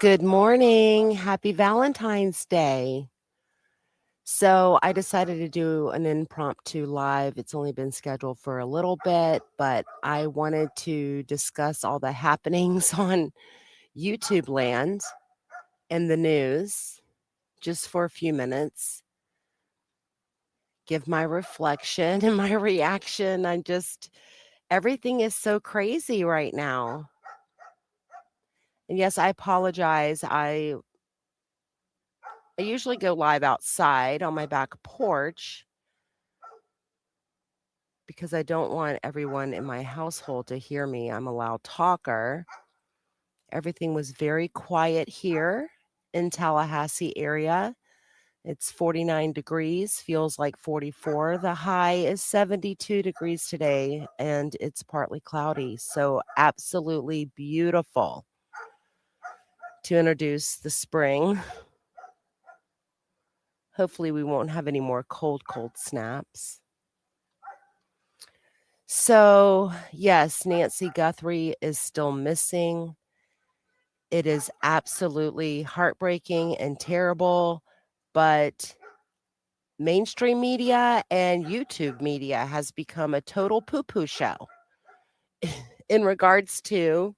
Good morning. Happy Valentine's Day. So, I decided to do an impromptu live. It's only been scheduled for a little bit, but I wanted to discuss all the happenings on YouTube land and the news just for a few minutes, give my reflection and my reaction. Everything is so crazy right now. And yes, I apologize. I usually go live outside on my back porch because I don't want everyone in my household to hear me. I'm a loud talker. Everything was very quiet here in Tallahassee area. It's 49 degrees, feels like 44. The high is 72 degrees today, and it's partly cloudy. So, absolutely beautiful to introduce the spring. Hopefully, we won't have any more cold snaps. So, yes, Nancy Guthrie is still missing. It is absolutely heartbreaking and terrible, but mainstream media and YouTube media has become a total poo-poo show in regards to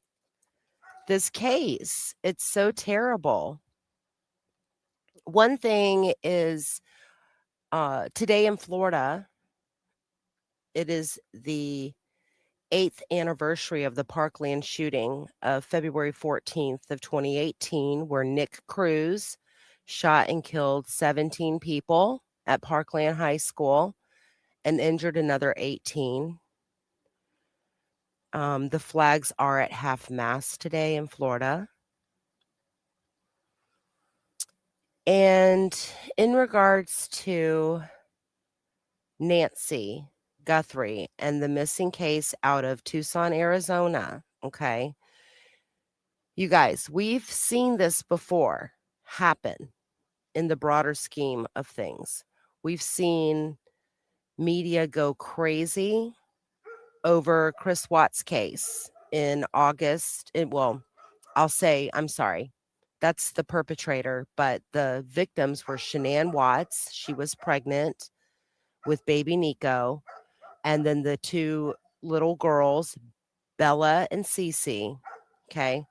this case. It's so terrible. One thing is today in Florida, it is the 8th anniversary of the Parkland shooting of February 14th of 2018, where Nick Cruz shot and killed 17 people at Parkland High School and injured another 18. The flags are at half mast today in Florida. And in regards to Nancy Guthrie and the missing case out of Tucson, Arizona, okay? You guys, we've seen this before happen in the broader scheme of things. We've seen media go crazy over Chris Watts' case in August. I'm sorry. That's the perpetrator, but the victims were Shanann Watts. She was pregnant with baby Nico. And then the two little girls, Bella and Cece. Okay.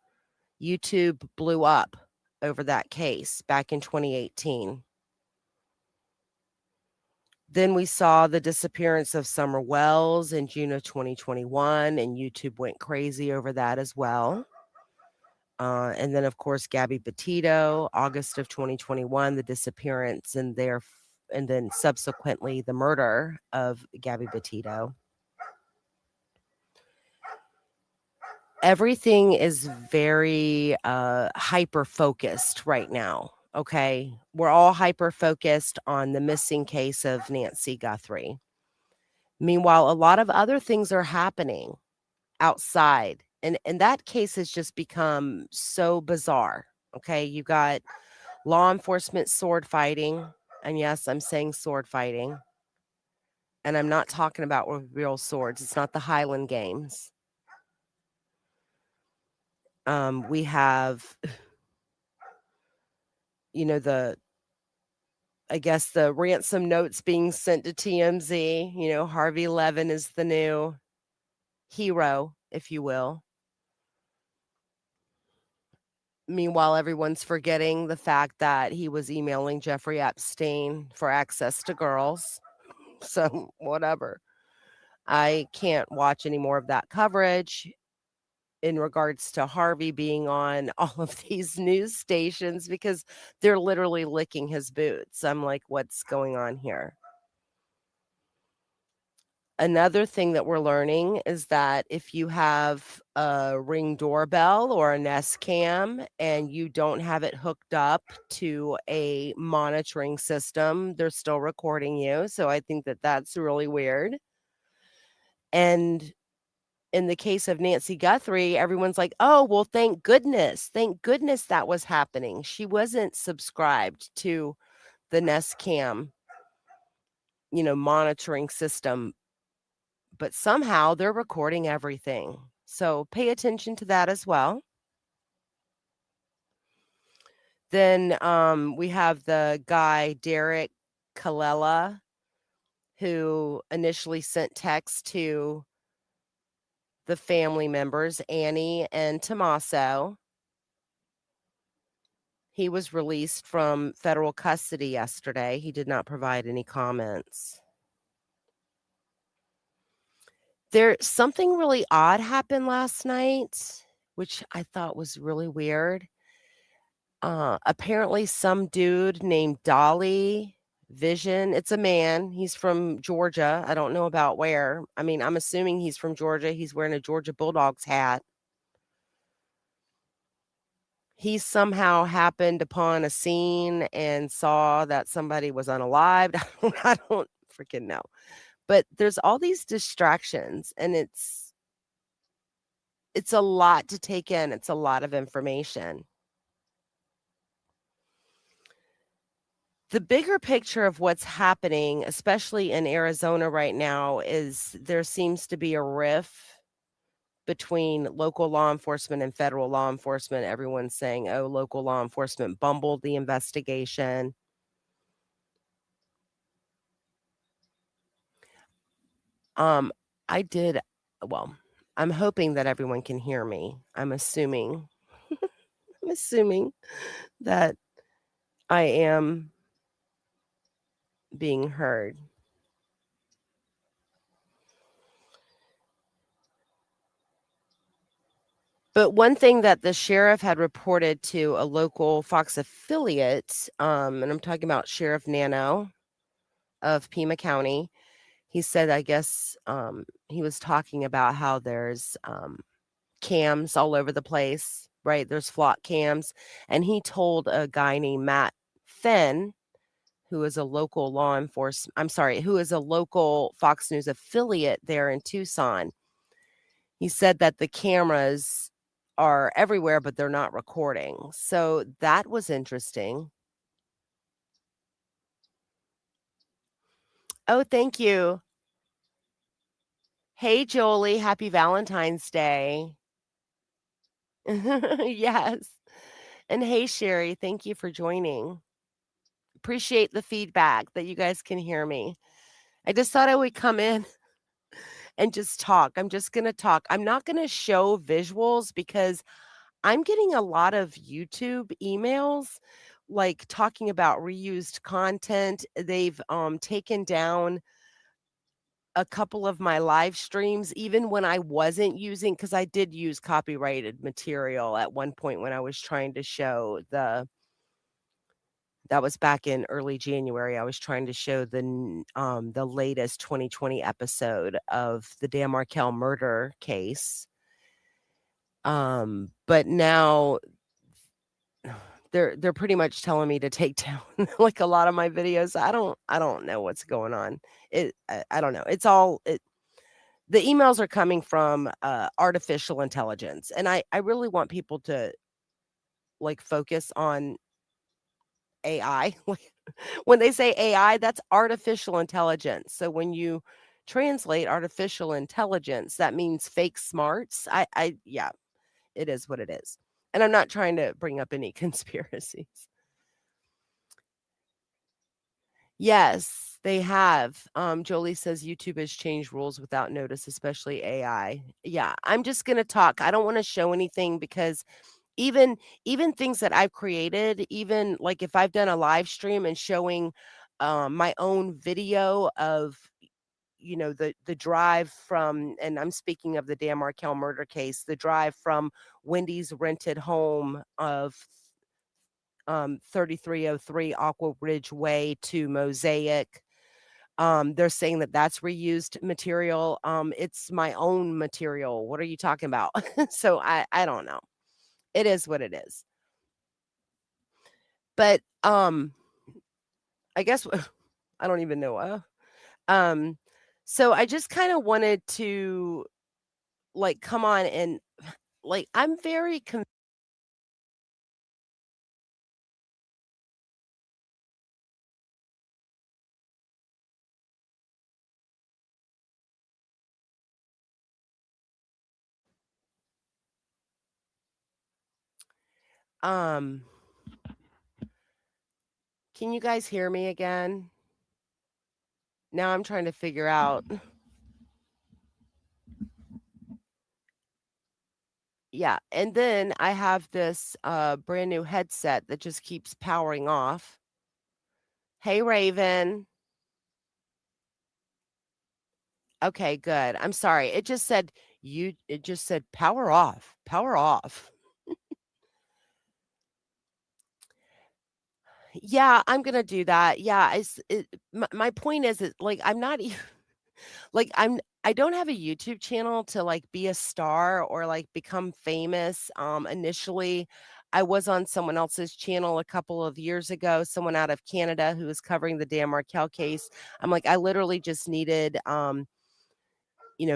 YouTube blew up over that case back in 2018. Then we saw the disappearance of Summer Wells in June of 2021, and YouTube went crazy over that as well. And then, of course, Gabby Petito, August of 2021, the disappearance and then subsequently the murder of Gabby Petito. Everything is very hyper focused right now. Okay. We're all hyper focused on the missing case of Nancy Guthrie. Meanwhile, a lot of other things are happening outside. And that case has just become so bizarre. Okay. You got law enforcement sword fighting. And yes, I'm saying sword fighting. And I'm not talking about with real swords. It's not the Highland Games. We have, the ransom notes being sent to TMZ. Harvey Levin is the new hero, if you will. Meanwhile, everyone's forgetting the fact that he was emailing Jeffrey Epstein for access to girls. So, whatever. I can't watch any more of that coverage in regards to Harvey being on all of these news stations because they're literally licking his boots. I'm like, what's going on here? Another thing that we're learning is that if you have a Ring doorbell or a Nest Cam and you don't have it hooked up to a monitoring system, they're still recording you. So I think that that's really weird. And in the case of Nancy Guthrie, everyone's like, oh, well, thank goodness. Thank goodness that was happening. She wasn't subscribed to the Nest Cam, monitoring system, but somehow they're recording everything. So pay attention to that as well. Then, we have the guy, Derek Colella, who initially sent texts to the family members, Annie and Tommaso. He was released from federal custody yesterday. He did not provide any comments. There something really odd happened last night, which I thought was really weird. Apparently some dude named Dolly Vision, it's a man, he's from Georgia, I don't know about where. I mean, I'm assuming he's from Georgia, he's wearing a Georgia Bulldogs hat. He somehow happened upon a scene and saw that somebody was unalived. I don't freaking know. But there's all these distractions, and it's a lot to take in, it's a lot of information. The bigger picture of what's happening, especially in Arizona right now, is there seems to be a rift between local law enforcement and federal law enforcement. Everyone's saying, "Oh, local law enforcement bumbled the investigation." Um, I did well, I'm hoping that everyone can hear me. I'm assuming that I am being heard. But one thing that the sheriff had reported to a local Fox affiliate, and I'm talking about Sheriff Nano of Pima County, he said, I guess, he was talking about how there's cams all over the place, right? There's flock cams. And he told a guy named Matt Fenn, who is a local law enforcement, I'm sorry, who is a local Fox News affiliate there in Tucson. He said that the cameras are everywhere, but they're not recording. So that was interesting. Oh, thank you. Hey, Jolie, happy Valentine's Day. Yes. And hey, Sherry, thank you for joining. Appreciate the feedback that you guys can hear me. I just thought I would come in and just talk. I'm just going to talk. I'm not going to show visuals because I'm getting a lot of YouTube emails like talking about reused content. They've taken down a couple of my live streams even when I wasn't using, cuz I did use copyrighted material at one point when I was trying to show the that was back in early January. I was trying to show the latest 2020 episode of the Dan Markel murder case. But now they're pretty much telling me to take down like a lot of my videos. I don't know what's going on. I don't know. The emails are coming from artificial intelligence, and I really want people to like focus on AI. Like, when they say AI, that's artificial intelligence. So when you translate artificial intelligence, that means fake smarts. Yeah, it is what it is. And I'm not trying to bring up any conspiracies. Yes, they have. Jolie says YouTube has changed rules without notice, especially AI. Yeah, I'm just gonna talk. I don't want to show anything because even things that I've created, even like if I've done a live stream and showing my own video of the drive from, and I'm speaking of the Dan Markel murder case, the drive from Wendy's rented home of 3303 Aqua Ridge Way to Mosaic. They're saying that that's reused material. It's my own material. What are you talking about? So I don't know. It is what it is. But I guess I don't even know. Um, so I just kind of wanted to like come on and like I'm very um Can you guys hear me again? Now I'm trying to figure out. Yeah, and then I have this, brand new headset that just keeps powering off. Hey, Raven. Okay, good. I'm sorry. It just said power off, power off. Yeah, I'm gonna do that. Yeah, my point is, like, I'm not even like, I don't have a YouTube channel to, like, be a star or, like, become famous. Initially, I was on someone else's channel a couple of years ago, someone out of Canada who was covering the Dan Markel case. I'm like, I literally just needed,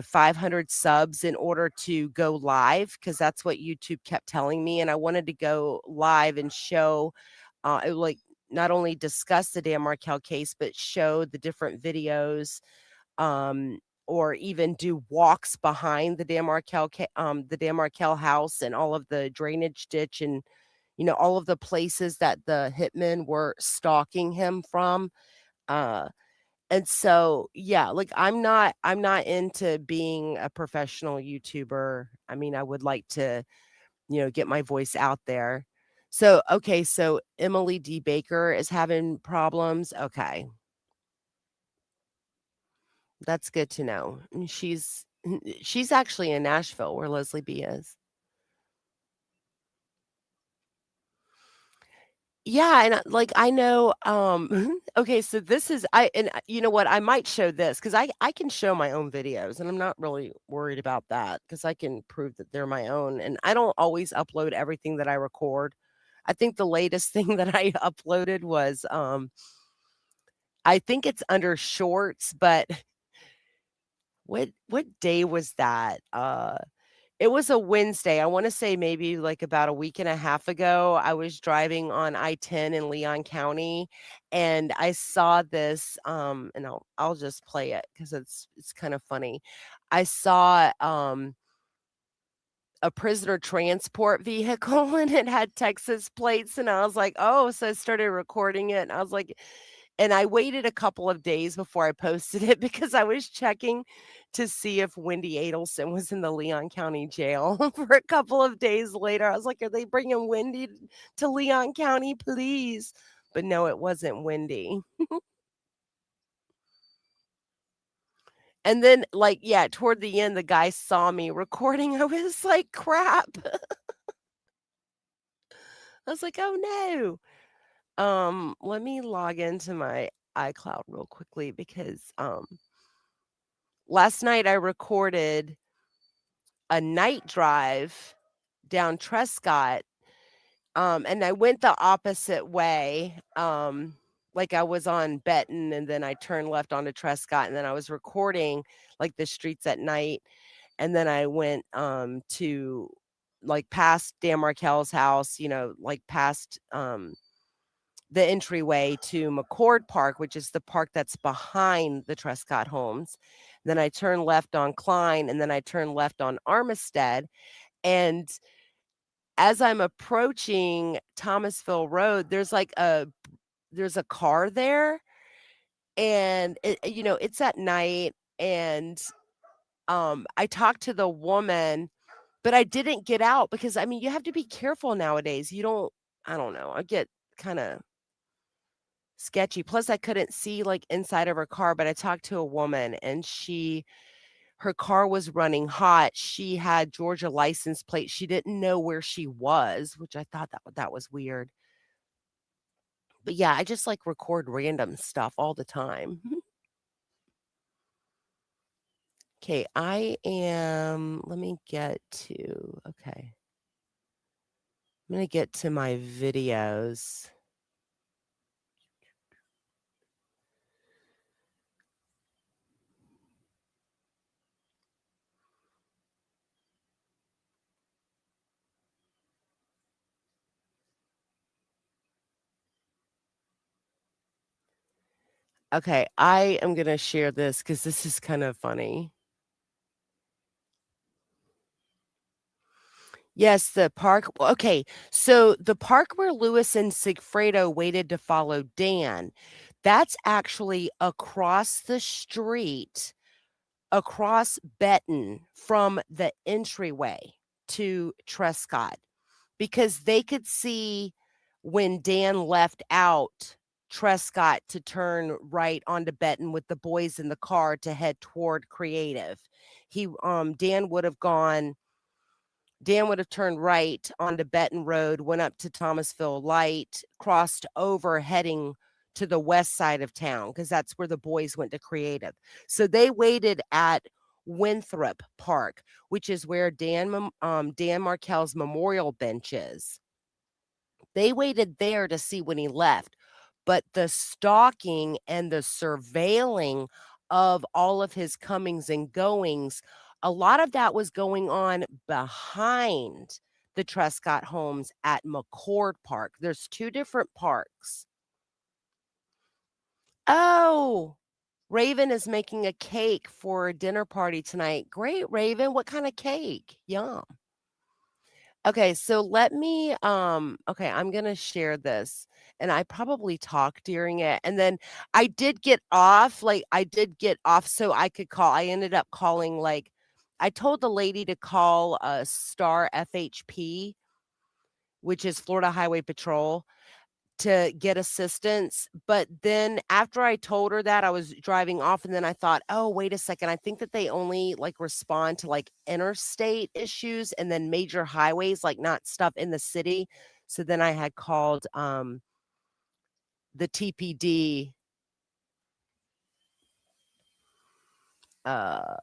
500 subs in order to go live because that's what YouTube kept telling me, and I wanted to go live and show, like, not only discuss the Dan Markel case, but show the different videos, um, or even do walks behind the Dan Markel house and all of the drainage ditch and, all of the places that the hitmen were stalking him from. Uh, and so, yeah, like I'm not into being a professional YouTuber. I mean, I would like to, get my voice out there. So, okay, so Emily D. Baker is having problems. Okay. That's good to know. And she's actually in Nashville where Leslie B is. Yeah, and, like, I know, okay, so this is I and, you know what, I might show this because I can show my own videos, and I'm not really worried about that because I can prove that they're my own, and I don't always upload everything that I record. I think the latest thing that I uploaded was, I think it's under shorts, but what day was that? It was a Wednesday. I wanna say maybe, like, about a week and a half ago, I was driving on I-10 in Leon County, and I saw this, and I'll just play it because it's kinda funny. I saw, a prisoner transport vehicle, and it had Texas plates, and I was like, "Oh," so I started recording it, and I was like and I waited a couple of days before I posted it because I was checking to see if Wendy Adelson was in the Leon County jail for a couple of days later. I was like, "Are they bringing Wendy to Leon County, please?" But no, it wasn't Wendy. And then, like, yeah, toward the end, the guy saw me recording. I was like, "Crap." I was like, "Oh, no." Let me log into my iCloud real quickly because, last night I recorded a night drive down Trescott, and I went the opposite way, like, I was on Benton, and then I turned left onto Trescott, and then I was recording, like, the streets at night, and then I went, to, like, past Dan Markel's house, like, past, the entryway to McCord Park, which is the park that's behind the Trescott homes. Then I turned left on Klein, and then I turned left on Armistead, and as I'm approaching Thomasville Road, there's a car there, and it's at night, and, I talked to the woman, but I didn't get out because, I mean, you have to be careful nowadays. You don't I don't know, I get kinda sketchy. Plus, I couldn't see, like, inside of her car, but I talked to a woman, and her car was running hot. She had Georgia license plate. She didn't know where she was, which I thought that was weird. But yeah, I just, like, record random stuff all the time. Okay, let me get to okay. I'm gonna get to my videos. Okay, I am gonna share this because this is kind of funny. Yes, the park. Okay, so the park where Louis and Sigfredo waited to follow Dan, that's actually across the street, across Benton from the entryway to Trescott, because they could see when Dan left out Trescott to turn right onto Benton with the boys in the car to head toward Creative. He Dan would have turned right onto Benton Road, went up to Thomasville Light, crossed over heading to the west side of town because that's where the boys went to Creative. So they waited at Winthrop Park, which is where Dan Markel's memorial bench is. They waited there to see when he left, but the stalking and the surveilling of all of his comings and goings, a lot of that was going on behind the Trescott homes at McCord Park. There's 2 different parks. Oh, Raven is making a cake for a dinner party tonight. Great, Raven. What kind of cake? Yum. Okay, so let me okay, I'm going to share this and I probably talked during it. And then I did get off so I could call. I ended up calling like I told the lady to call Star FHP, which is Florida Highway Patrol, to get assistance, but then after I told her that, I was driving off and then I thought, "Oh, wait a second, I think that they only, like, respond to, like, interstate issues and then major highways, like, not stuff in the city." So then I had called, the TPD, uh,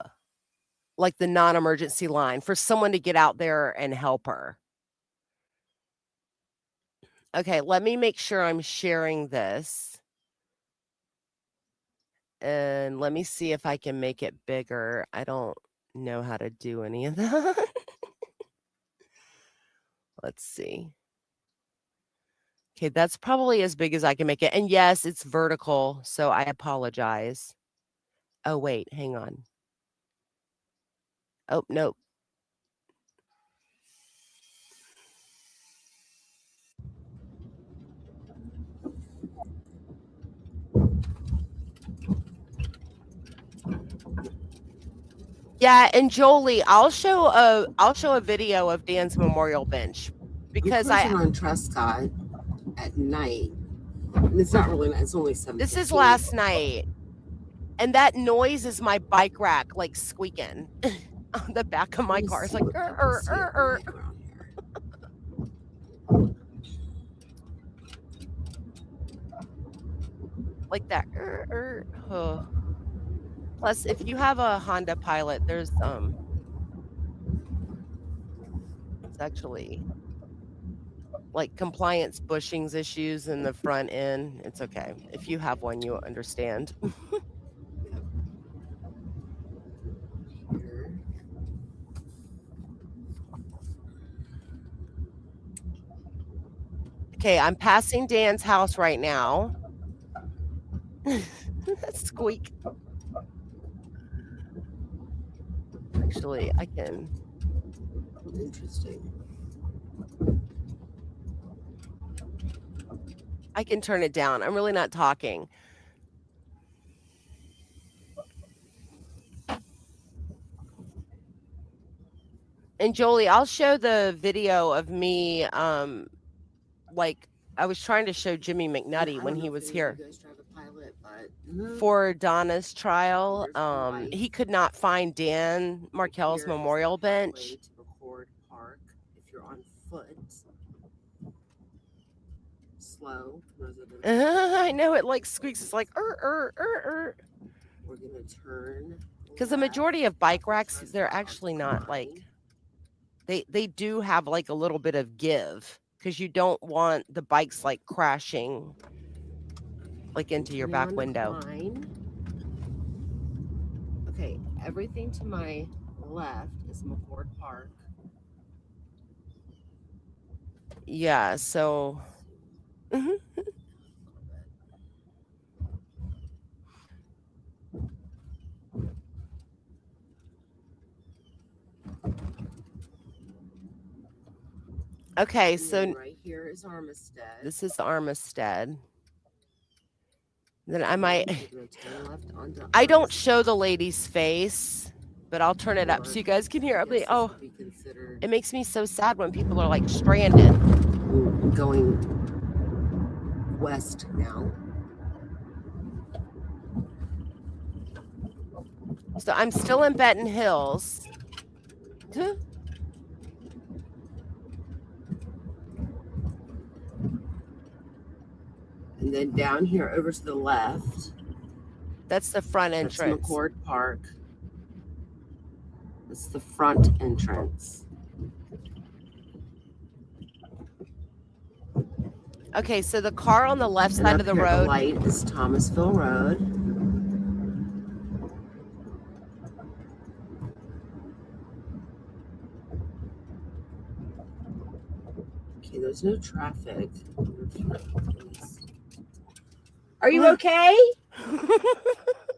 like, the non-emergency line for someone to get out there and help her. Okay, let me make sure I'm sharing this. And let me see if I can make it bigger. I don't know how to do any of that. Let's see. Okay, that's probably as big as I can make it. And yes, it's vertical, so I apologize. Oh, wait, hang on. Oh, nope. Yeah, and Jolie, I'll show a video of Dan's memorial bench I'm because cruising on Trescott at night. And it's not really night, it's only this is 7:15. last night, and that noise is my bike rack like squeaking on the back of Let my me car. It's see like what I can see at night around here. like that. Huh. Plus, if you have a Honda Pilot, there's it's actually like compliance bushings issues in the front end. It's okay. If you have one, you understand. Here. Okay, I'm passing Dan's house right now. Squeak. Actually, Interesting. I can turn it down. I'm really not talking. And Jolie, I'll show the video of me like I was trying to show Jimmy Yeah, McNutty I when don't know he if was any of you here guys drive a Pilot, but for Donna's trial. there's one light He could not find Dan right Markel's here is the memorial pathway bench. to McCord Park. If you're on foot, slow, residential I slow. know it like squeaks. It's like We're gonna turn because the left majority of off bike of racks, they're Trescott onto actually not like Pine. they do have like a little bit of give because you don't want the bikes like crashing like I'm into your turning back onto window. Pine. Okay, everything to my left is McCord Park. Yeah, so mhm. Okay, And then so right here is Armistead. this is Armistead. Then I And then might you're going to turn left onto I don't show the Armistead. lady's face, but I'll turn it up so Or you guys can hear. I I'm like, guess this oh, would be considered it makes me so sad when people are like stranded. going west now. So I'm still in Benton Hills. And then down here over to the left, That's the front that's entrance. McCord Park. That's the front entrance. Okay, so the car on the left And side up of the here at the road, light is Thomasville Road. Okay, there's no traffic. Are you okay?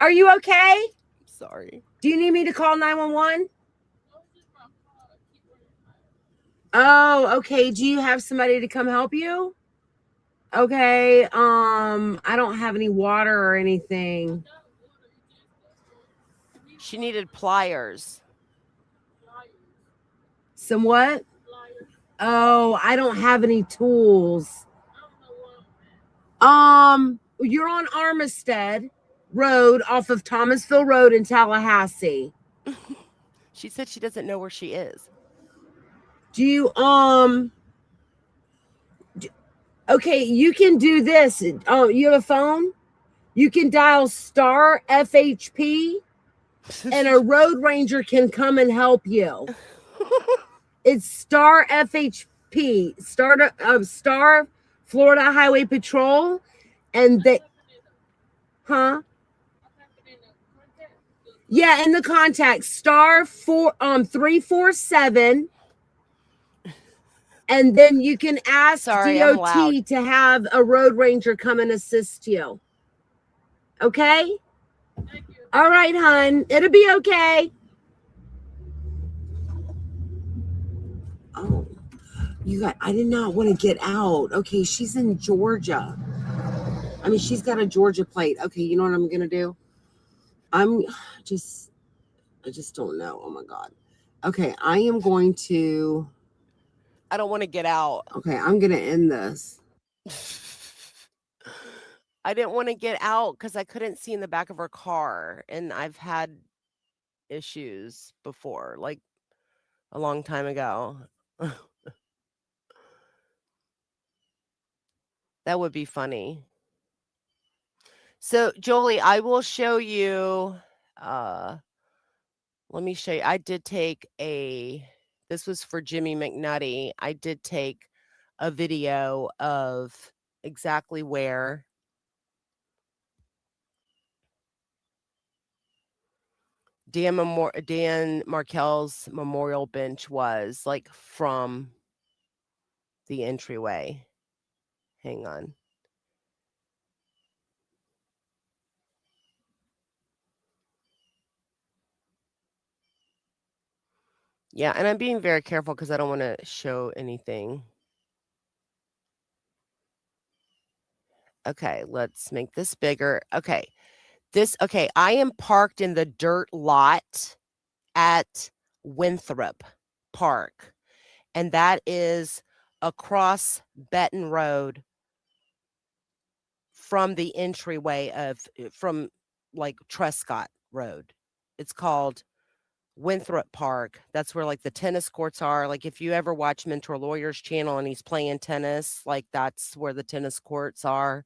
Are you okay? sorry. Do you need me to call 911? Oh, okay. Do you have somebody to come help you? Okay. I don't have any water or anything. She needed pliers. Some what? Oh, I don't have any tools. You're on Armistead Road off of Thomasville Road in Tallahassee. She said she doesn't know where she is. Do you okay, you can do this. You have a phone? You can dial star FHP and a road ranger can come and help you. It's star FHP, Star Florida Highway Patrol, and they, huh? Yeah, in the contact star 347, and then you can ask Sorry, I'm loud. DOT to have a road ranger come and assist you. Okay? All right, hon. It'll be okay. Oh, I did not want to get out. Okay, she's in Georgia. I mean, she's got a Georgia plate. Okay, you know what I'm gonna do? I'm just, I just don't know. Oh my God. Okay, I am going to, I don't want to get out. okay, I'm gonna end this. I didn't want to get out because I couldn't see in the back of her car. And I've had issues before, like a long time ago. That would be funny. So, Jolie, I will show you. Uh, let me show you. I did take this was for Jimmy McNutty. I did take a video of exactly where Dan Markel's memorial bench was, like from the entryway. Hang on. Yeah, and I'm being very careful because I don't want to show anything. Okay, let's make this bigger. Okay. Okay, I am parked in the dirt lot at Winthrop Park, and that is across Benton Road from the entryway from like Trescott Road. It's called Winthrop Park. That's where like the tennis courts are. Like if you ever watch Mentor Lawyer's channel and he's playing tennis, like that's where the tennis courts are.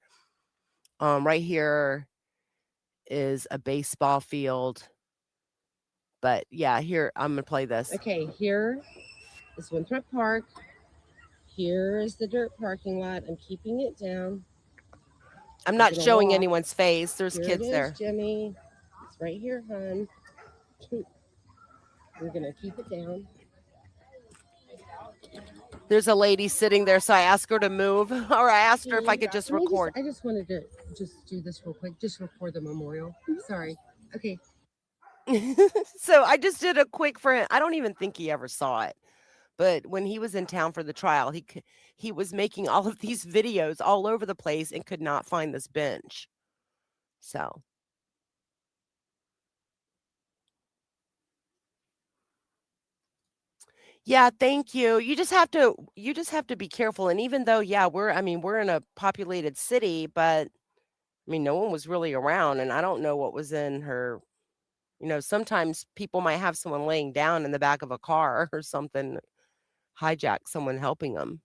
Right here is a baseball field. But yeah, here I'm gonna play this. Okay, here is Winthrop Park. Here is the dirt parking lot. I'm keeping it down. I'm not showing anyone's face. There's kids there. Jimmy. It's right here, hon. We're gonna keep it down. There's a lady sitting there, so I asked her to move, or I asked her if I could just record. I just wanted to just do this real quick. Just record the memorial. Sorry. Okay. So I just did a quick for him. I don't even think he ever saw it, But when he was in town for the trial, he was making all of these videos all over the place and could not find this bench. So, yeah, thank you. You just have to be careful, and even though, yeah, we're in a populated city, but no one was really around, and I don't know what was in her. Sometimes people might have someone laying down in the back of a car or something, hijack someone helping them.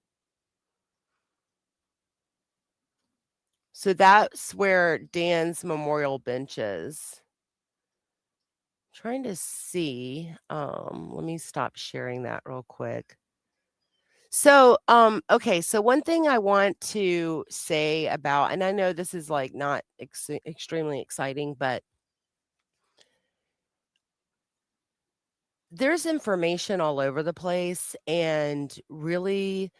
So that's where Dan's memorial bench is. Trying to see. Let me stop sharing that real quick. So, okay, so one thing I want to say about, and I know this is like not extremely exciting, but there's information all over the place, and really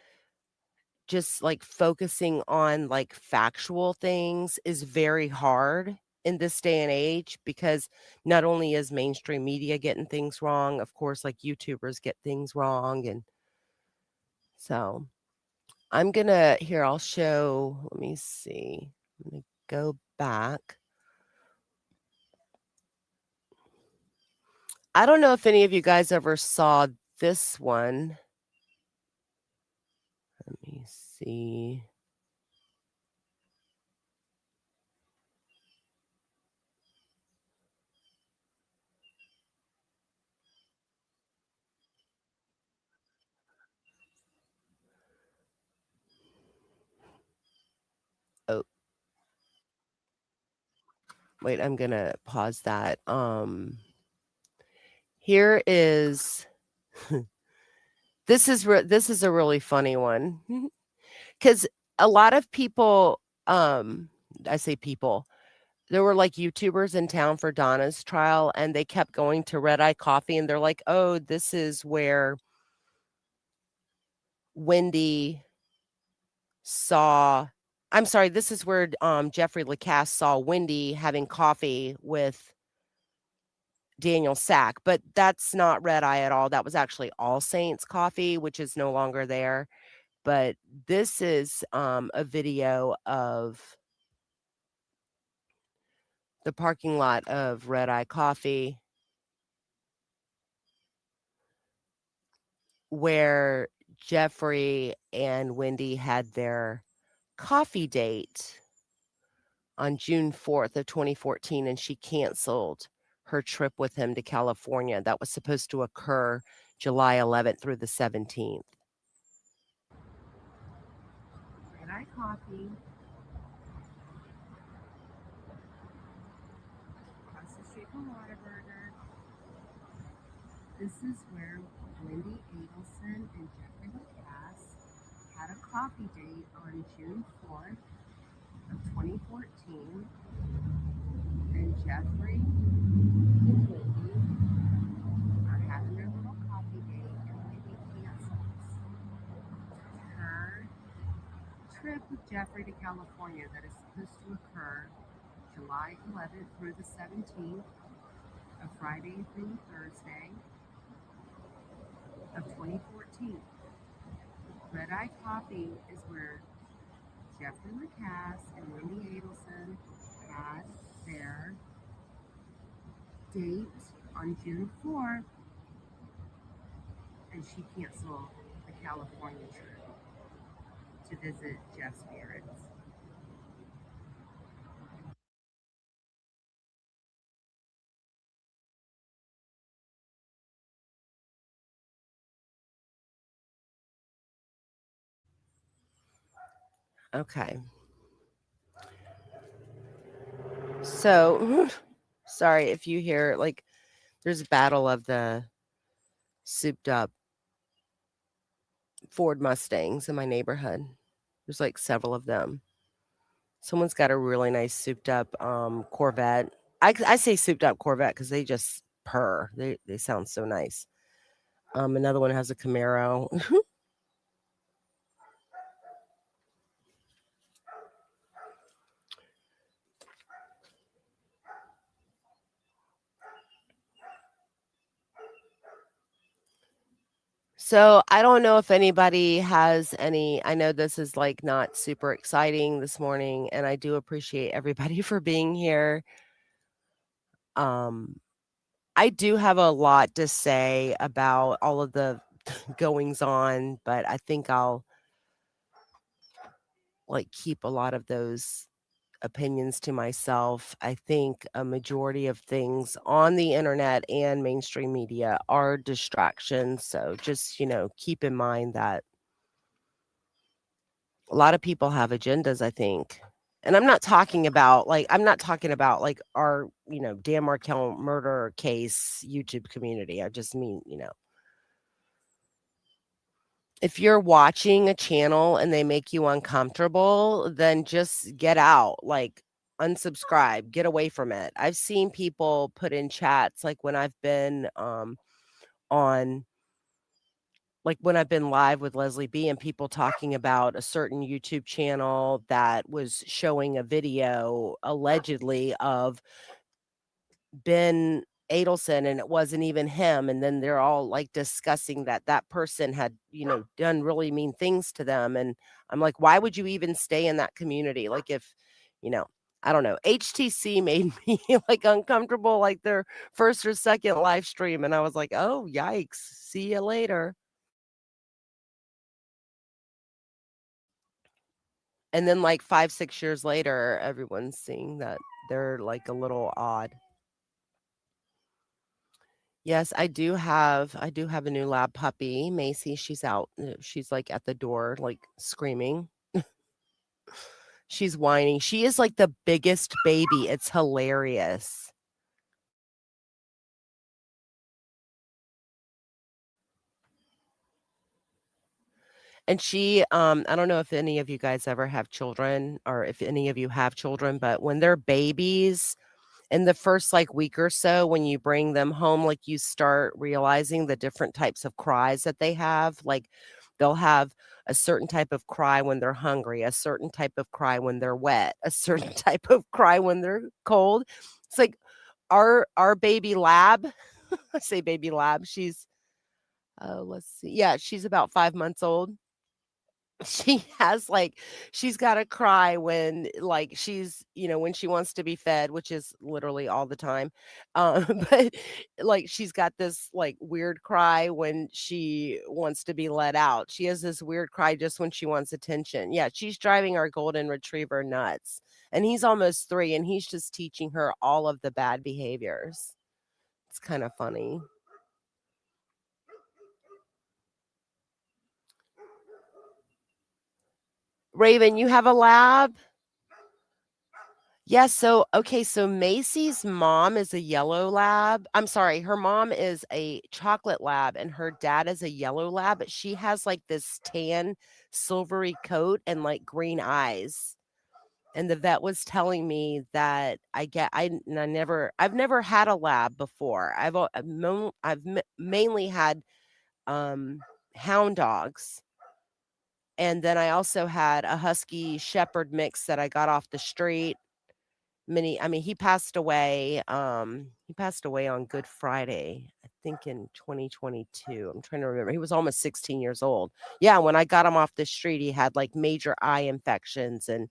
just like focusing on like factual things is very hard in this day and age, because not only is mainstream media getting things wrong, of course, like YouTubers get things wrong. And so I'll show, let me see. Let me go back. I don't know if any of you guys ever saw this one. Let me see. Oh, wait, I'm gonna pause that. Here is this is a really funny one. Because a lot of people, I say people, there were like YouTubers in town for Donna's trial, and they kept going to Red Eye Coffee, and they're like, "Oh, this is where Wendy saw." I'm sorry, this is where Jeffrey Lacasse saw Wendy having coffee with Daniel Sack, but that's not Red Eye at all. That was actually All Saints Coffee, which is no longer there. But this is a video of the parking lot of Red Eye Coffee, where Jeffrey and Wendy had their coffee date on June 4th of 2014, and she canceled her trip with him to California. That was supposed to occur July 11th through the 17th. Red Eye Coffee, across the street from Whataburger. This is where Wendy Adelson and Jeffrey Lacasse had a coffee date on June 4th of 2014, and Jeffrey and Wendy are having their little coffee date, and Wendy cancels her trip with Jeffrey to California that is supposed to occur July 11th through the 17th, a Friday through Thursday of 2014. Red Eye Coffee is where Jeffrey Lacasse and Wendy Adelson had their date on June 4th, and she canceled the California trip to visit Jeff's parents. Okay. So, sorry if you hear like there's a battle of the souped up Ford Mustangs in my neighborhood. There's like several of them. Someone's got a really nice souped up Corvette. I say souped up Corvette because they just purr. They sound so nice. Another one has a Camaro. So I don't know if anybody has any. I know this is like not super exciting this morning, and I do appreciate everybody for being here. Um, I do have a lot to say about all of the goings on, but I think I'll like keep a lot of those opinions to myself. I think a majority of things on the internet and mainstream media are distractions. So just, keep in mind that a lot of people have agendas, I think. And I'm not talking about like our, Dan Markel murder case YouTube community. I just mean, if you're watching a channel and they make you uncomfortable, then just get out, like unsubscribe, get away from it. I've seen people put in chats like on when I've been live with Leslie B and people talking about a certain YouTube channel that was showing a video allegedly of Ben Adelson, and it wasn't even him, and then they're all, like, discussing that that person had, done really mean things to them, and I'm like, "Why would you even stay in that community?" Like, if, you know I don't know, HTC made me, like, uncomfortable, like, their 1st or 2nd live stream, and I was like, "Oh, yikes. See you later." And then, like, 5, 6 years later, everyone's seeing that they're, like, a little odd. Yes, I do have a new lab puppy, Macy. She's out. She's like at the door, like screaming. She's whining. She is like the biggest baby. It's hilarious. And I don't know if any of you guys ever have children or if any of you have children, but when they're babies, in the first like week or so when you bring them home, like you start realizing the different types of cries that they have. Like they'll have a certain type of cry when they're hungry, a certain type of cry when they're wet, a certain type of cry when they're cold. It's like our baby lab. I say baby lab. She's let's see. Yeah, she's about 5 months old. She has, like she's gotta cry when, like, when she wants to be fed, which is literally all the time, but, like, she's got this, like, weird cry when she wants to be let out. She has this weird cry just when she wants attention. Yeah, she's driving our golden retriever nuts, and he's almost 3, and he's just teaching her all of the bad behaviors. It's kinda funny. Raven, you have a lab? Yeah, so okay, so Macy's mom is a yellow lab. I'm sorry, her mom is a chocolate lab and her dad is a yellow lab, but she has like this tan silvery coat and like green eyes. And the vet was telling me that I've never had a lab before. I've mainly had um hound dogs. And then I also had a husky shepherd mix that I got off the street. He passed away on Good Friday, I think in 2022. I'm trying to remember. He was almost 16 years old. Yeah, when I got him off the street, he had like major eye infections and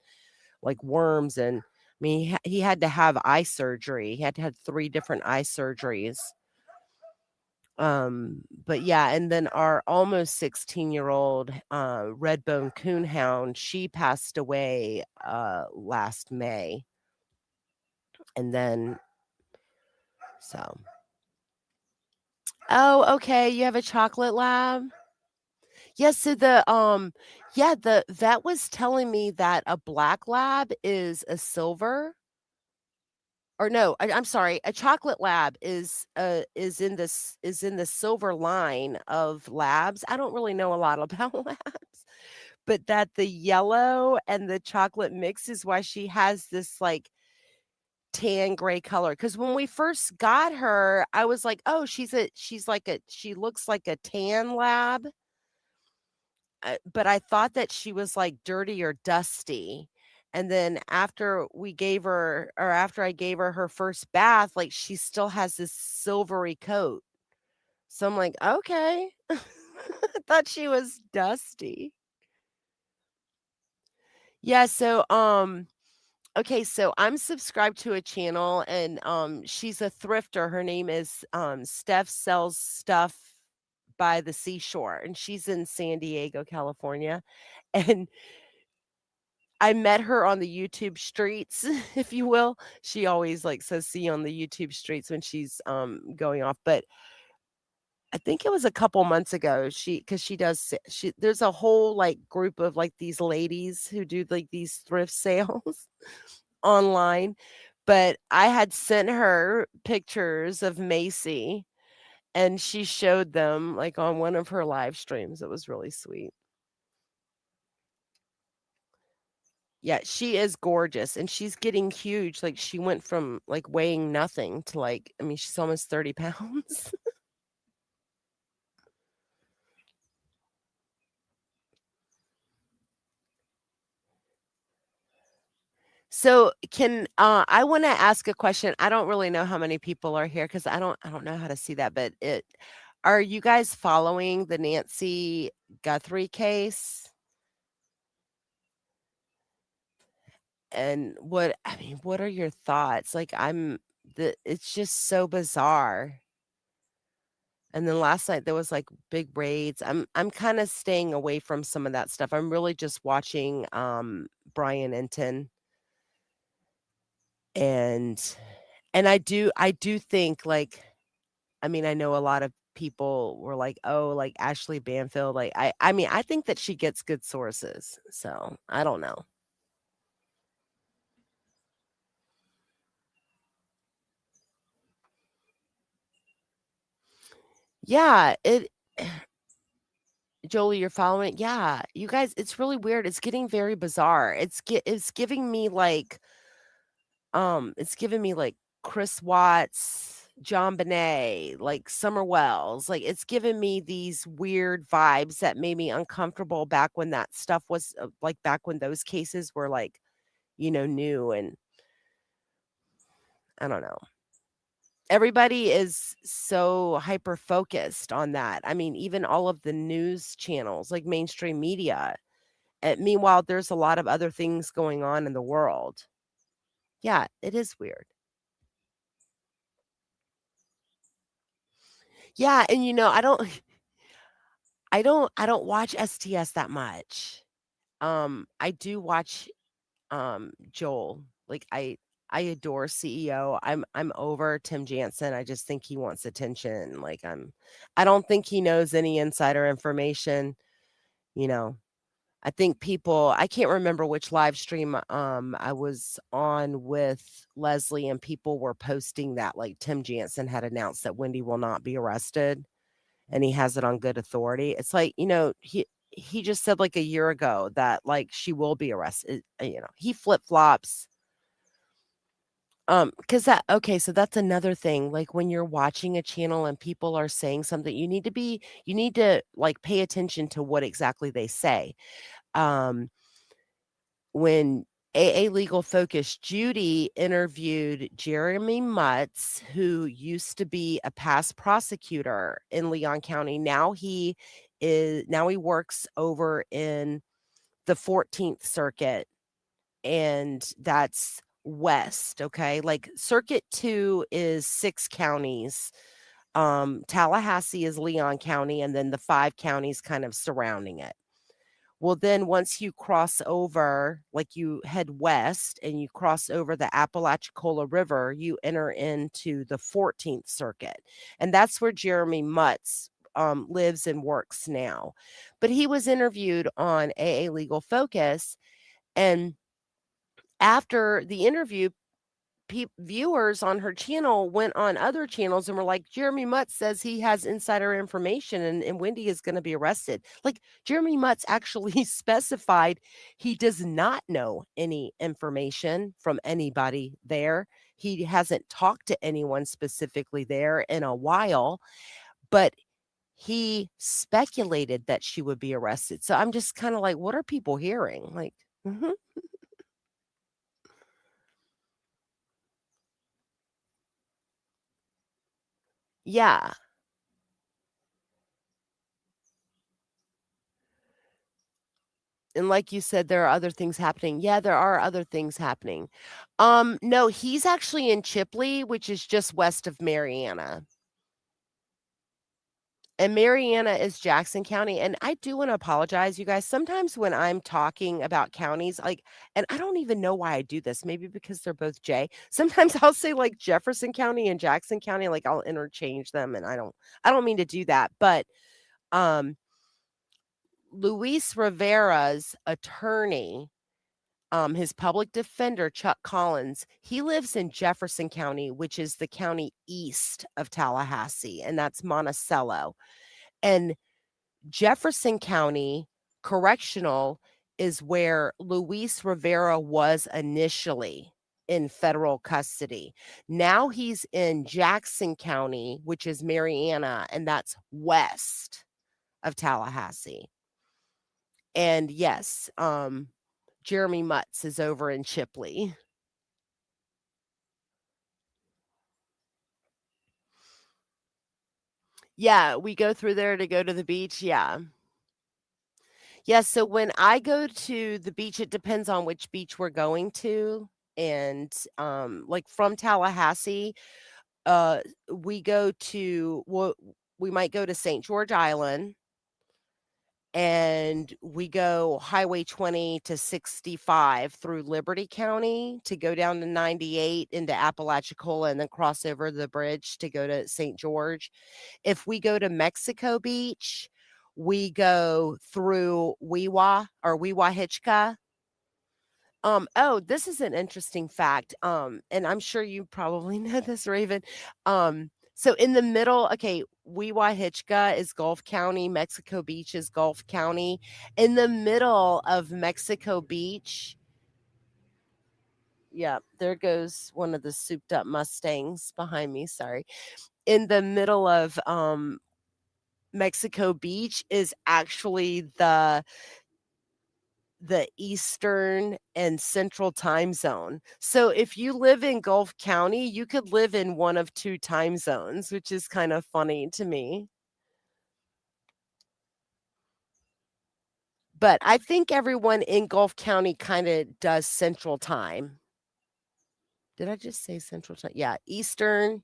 like worms, and he had to have eye surgery. He had to have 3 different eye surgeries. But yeah, and then our almost 16-year-old red bone coonhound, she passed away last May. And then so Oh, okay, you have a chocolate lab? Yes, so the vet was telling me that a black lab is a silver, or no, I'm sorry, a chocolate lab is in the silver line of labs. I don't really know a lot about labs, but that the yellow and the chocolate mix is why she has this, like, tan gray color. Because when we first got her, I was like, "Oh, she looks like a tan lab," but I thought that she was, like, dirty or dusty, and then after I gave her her first bath, like, she still has this silvery coat. So I'm like, "Okay." thought she was dusty. Yeah, okay, so I'm subscribed to a channel and she's a thrifter. Her name is Steph sells stuff by the seashore and she's in San Diego, California. And I met her on the YouTube streets, if you will. She always like says see you on the YouTube streets when she's going off. But I think it was a couple months ago. Because she does she there's a whole like group of like these ladies who do like these thrift sales online. But I had sent her pictures of Macy and she showed them like on one of her live streams. It was really sweet. Yeah, she is gorgeous and she's getting huge. Like she went from like weighing nothing to like, I mean, she's almost 30 pounds. So can I want to ask a question. I don't really know how many people are here because I don't know how to see that, but it are you guys following the Nancy Guthrie case? And what are your thoughts? Like it's just so bizarre. And then last night there was like big raids. I'm kind of staying away from some of that stuff. I'm really just watching Brian Enton and I do think like I mean I know a lot of people were like, "Oh, like Ashley Banfield." Like I mean, I think that she gets good sources. So, I don't know. Yeah, it Jolie, you're following? Yeah. You guys, it's really weird. It's getting very bizarre. It's giving me like it's giving me like Chris Watts, John Bonet, like Summer Wells. Like it's giving me these weird vibes that made me uncomfortable back when that stuff was like back when those cases were like, new and I don't know. Everybody is so hyper focused on that. I mean, even all of the news channels, like mainstream media. Meanwhile, there's a lot of other things going on in the world. Yeah, it is weird. Yeah, and I don't watch STS that much. I do watch Joel. Like I adore CEO. I'm over Tim Jansen. I just think he wants attention. I don't think he knows any insider information, you know. I think I can't remember which live stream I was on with Leslie and people were posting that like Tim Jansen had announced that Wendy will not be arrested and he has it on good authority. It's like, he just said like a year ago that like she will be arrested. He flip-flops. Cuz that okay, so that's another thing. Like when you're watching a channel and people are saying something, you need to like pay attention to what exactly they say. Um when AA Legal Focus, Judy interviewed Jeremy Mutz, who used to be a past prosecutor in Leon County. Now he works over in the 14th Circuit, and that's west. Okay. Like Circuit 2 is 6 counties. Tallahassee is Leon County, and then the 5 counties kind of surrounding it. Well, then once you cross over, like you head west and you cross over the Apalachicola River, you enter into the 14th Circuit. And that's where Jeremy Mutz lives and works now. But he was interviewed on AA Legal Focus. And after the interview, viewers on her channel went on other channels and were like, Jeremy Mutz says he has insider information and Wendy is going to be arrested. Like, Jeremy Mutz actually specified he does not know any information from anybody there. He hasn't talked to anyone specifically there in a while, but he speculated that she would be arrested. So I'm just kind of like, what are people hearing? Like, mhm. Yeah. And like you said, there are other things happening. Yeah, there are other things happening. No, he's actually in Chipley, which is just west of Marianna. And Marianna is Jackson County, and I do wanna apologize, you guys. Sometimes when I'm talking about counties, like and I don't even know why I do this, maybe because they're both J. Sometimes I'll say, like, Jefferson County and Jackson County, like, I'll interchange them, and I don't mean to do that, but, um, Luis Rivera's attorney, his public defender, Chuck Collins, he lives in Jefferson County, which is the county east of Tallahassee, and that's Monticello, and Jefferson County Correctional is where Luis Rivera was initially in federal custody. Now he's in Jackson County, which is Marianna, and that's west of Tallahassee. And yes, Jeremy Mutz is over in Chipley. Yeah, we go through there to go to the beach. Yeah. Yeah, so when I go to the beach, it depends on which beach we're going to. And like from Tallahassee, uh we go to we might go to St. George Island and we go Highway 20 to 65 through Liberty County to go down to 98 into Apalachicola and then cross over the bridge to go to St. George. If we go to Mexico Beach, we go through Wewa Hitchka. Oh, this is an interesting fact. And I'm sure you probably know this, Raven. So in the middle, okay, Wewa Hitchka is Gulf County, Mexico Beach is Gulf County. In the middle of Mexico Beach, yeah, there goes one of the souped up Mustangs behind me. Sorry. In the middle of Mexico Beach is actually the Eastern and Central time zone. So if you live in Gulf County, you could live in one of 2 time zones, which is kind of funny to me. But I think everyone in Gulf County kinda does Central Time. Did I just say Central Time? Yeah, Eastern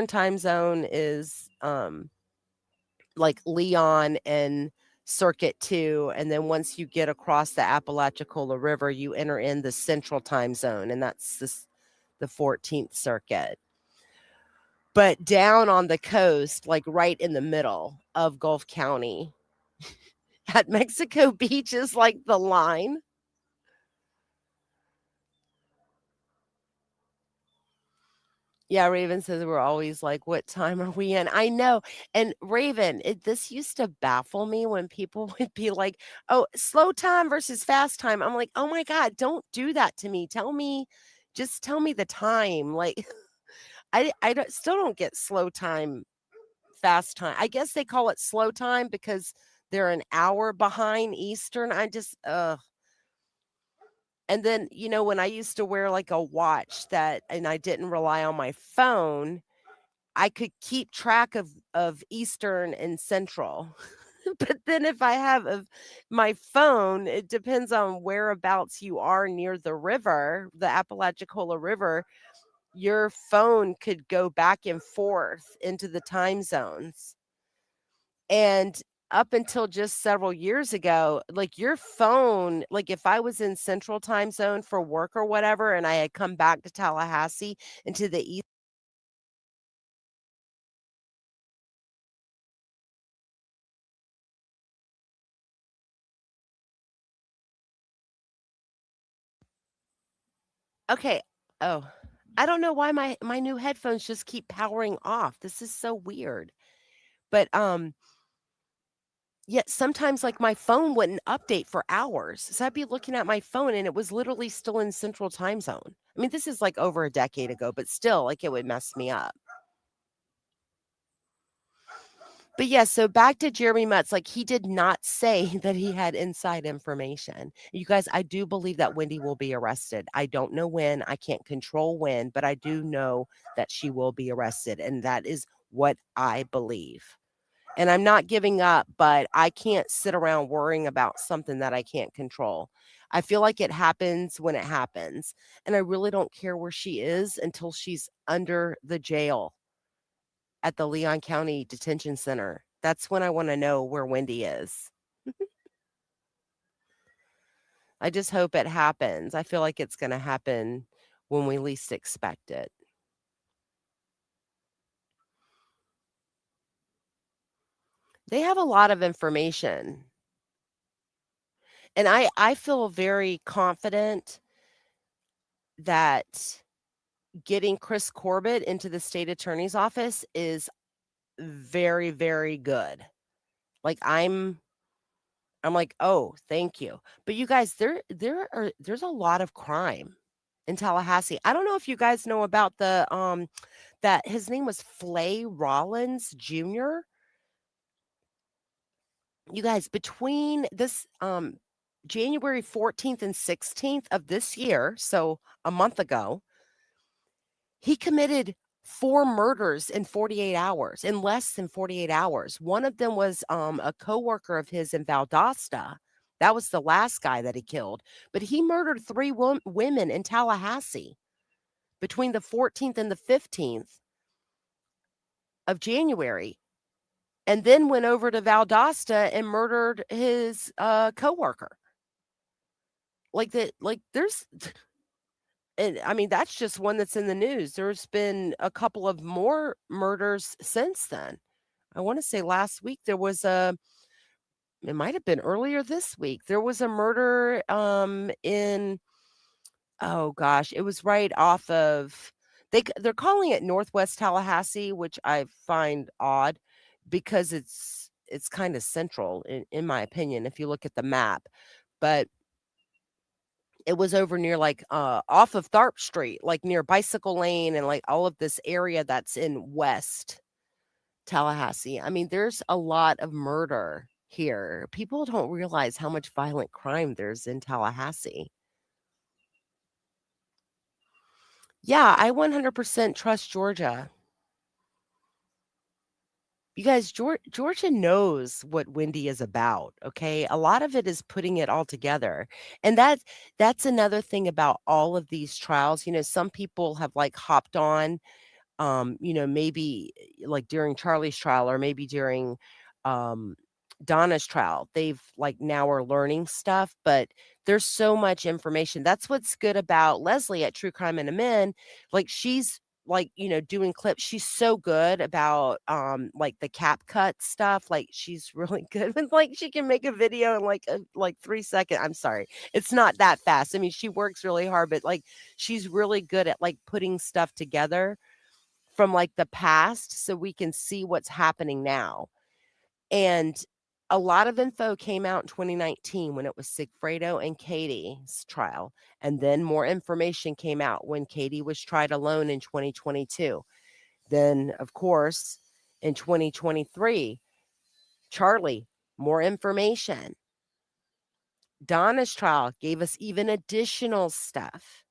time zone is, like Leon and Circuit 2, and then once you get across the Apalachicola River, you enter in the Central Time Zone, and that's the 14th Circuit. But down on the coast, like right in the middle of Gulf County, at Mexico Beach is like the line. Yeah, Raven says we're always like, "What time are we in?" I know, and Raven, this used to baffle me when people would be like, "Oh, slow time versus fast time." I'm like, "Oh my god, don't do that to me. Just tell me the time." Like, I don't still don't get slow time, fast time. I guess they call it slow time because they're an hour behind Eastern. I just, and then, when I used to wear like a watch and I didn't rely on my phone, I could keep track of Eastern and Central. But then if I have my phone, it depends on whereabouts you are near the river, the Apalachicola River, your phone could go back and forth into the time zones. And up until just several years ago, like your phone, like if I was in Central Time Zone for work or whatever, and I had come back to Tallahassee into the East. Okay. Oh, I don't know why my new headphones just keep powering off. This is so weird. But yet sometimes like my phone wouldn't update for hours. So I'd be looking at my phone and it was literally still in Central Time Zone. I mean, this is like over a decade ago, but still like it would mess me up. But yeah, so back to Jeremy Mutz, like he did not say that he had inside information. You guys, I do believe that Wendy will be arrested. I don't know when, I can't control when, but I do know that she will be arrested. And that is what I believe. And I'm not giving up, but I can't sit around worrying about something that I can't control. I feel like it happens when it happens. And I really don't care where she is until she's under the jail at the Leon County Detention Center. That's when I want to know where Wendy is. I just hope it happens. I feel like it's going to happen when we least expect it. They have a lot of information. And I feel very confident that getting Chris Corbett into the state attorney's office is very, very good. Like I'm like, "Oh, thank you." But you guys, there's a lot of crime in Tallahassee. I don't know if you guys know about that his name was Flay Rollins Jr. You guys, between this January 14th and 16th of this year, so a month ago, he committed 4 murders in 48 hours, in less than 48 hours. One of them was, a coworker of his in Valdosta. That was the last guy that he killed, but he murdered 3 women in Tallahassee between the 14th and the 15th of January, and then went over to Valdosta and murdered his, coworker. There's and I mean, that's just one that's in the news. There's been a couple of more murders since then. I wanna say last week there was a it might have been earlier this week. There was a murder, in oh gosh, it was right off of they're calling it Northwest Tallahassee, which I find odd because it's kinda central in my opinion if you look at the map. But it was over near, like, off of Tharp Street, like, near Bicycle Lane and, like, all of this area that's in West Tallahassee. I mean, there's a lot of murder here. People don't realize how much violent crime there's in Tallahassee. Yeah, I 100% trust Georgia. You guys, Georgia knows what Wendy is about, okay? A lot of it is putting it all together. And that's another thing about all of these trials. Some people have, like, hopped on maybe like during Charlie's trial or maybe during um Donna's trial. They've like now are learning stuff, but there's so much information. That's what's good about Leslie at True Crime and a Men. Like she's like, doing clips. She's so good about like the cap cut stuff. Like she's really good with like she can make a video in like 3 seconds. I'm sorry. It's not that fast. I mean, she works really hard, but like she's really good at like putting stuff together from like the past so we can see what's happening now. And a lot of info came out in 2019 when it was Sigfredo and Katie's trial. And then more information came out when Katie was tried alone in 2022. Then, of course, in 2023, Charlie, more information. Donna's trial gave us even additional stuff.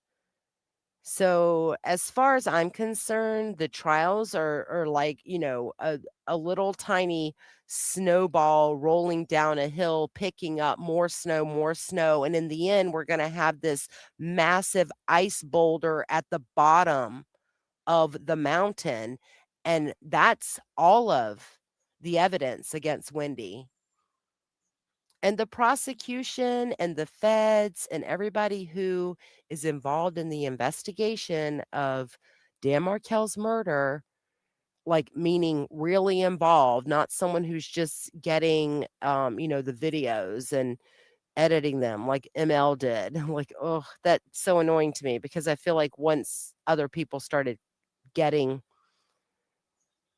So, as far as I'm concerned, the trials are like, a little tiny snowball rolling down a hill, picking up more snow. And in the end, we're going to have this massive ice boulder at the bottom of the mountain. And that's all of the evidence against Wendy. And the prosecution and the feds and everybody who is involved in the investigation of Dan Markel's murder, like meaning really involved, not someone who's just getting the videos and editing them like ML did. Like, oh, that's so annoying to me because I feel like once other people started getting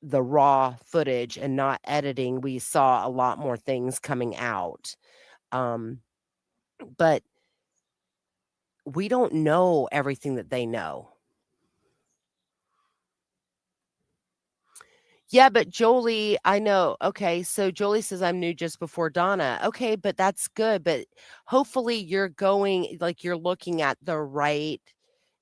the raw footage and not editing, we saw a lot more things coming out. Um, but we don't know everything that they know. Yeah, but Jolie, I know. Okay, so Jolie says I'm new just before Donna. Okay, but that's good. But hopefully you're going like you're looking at the right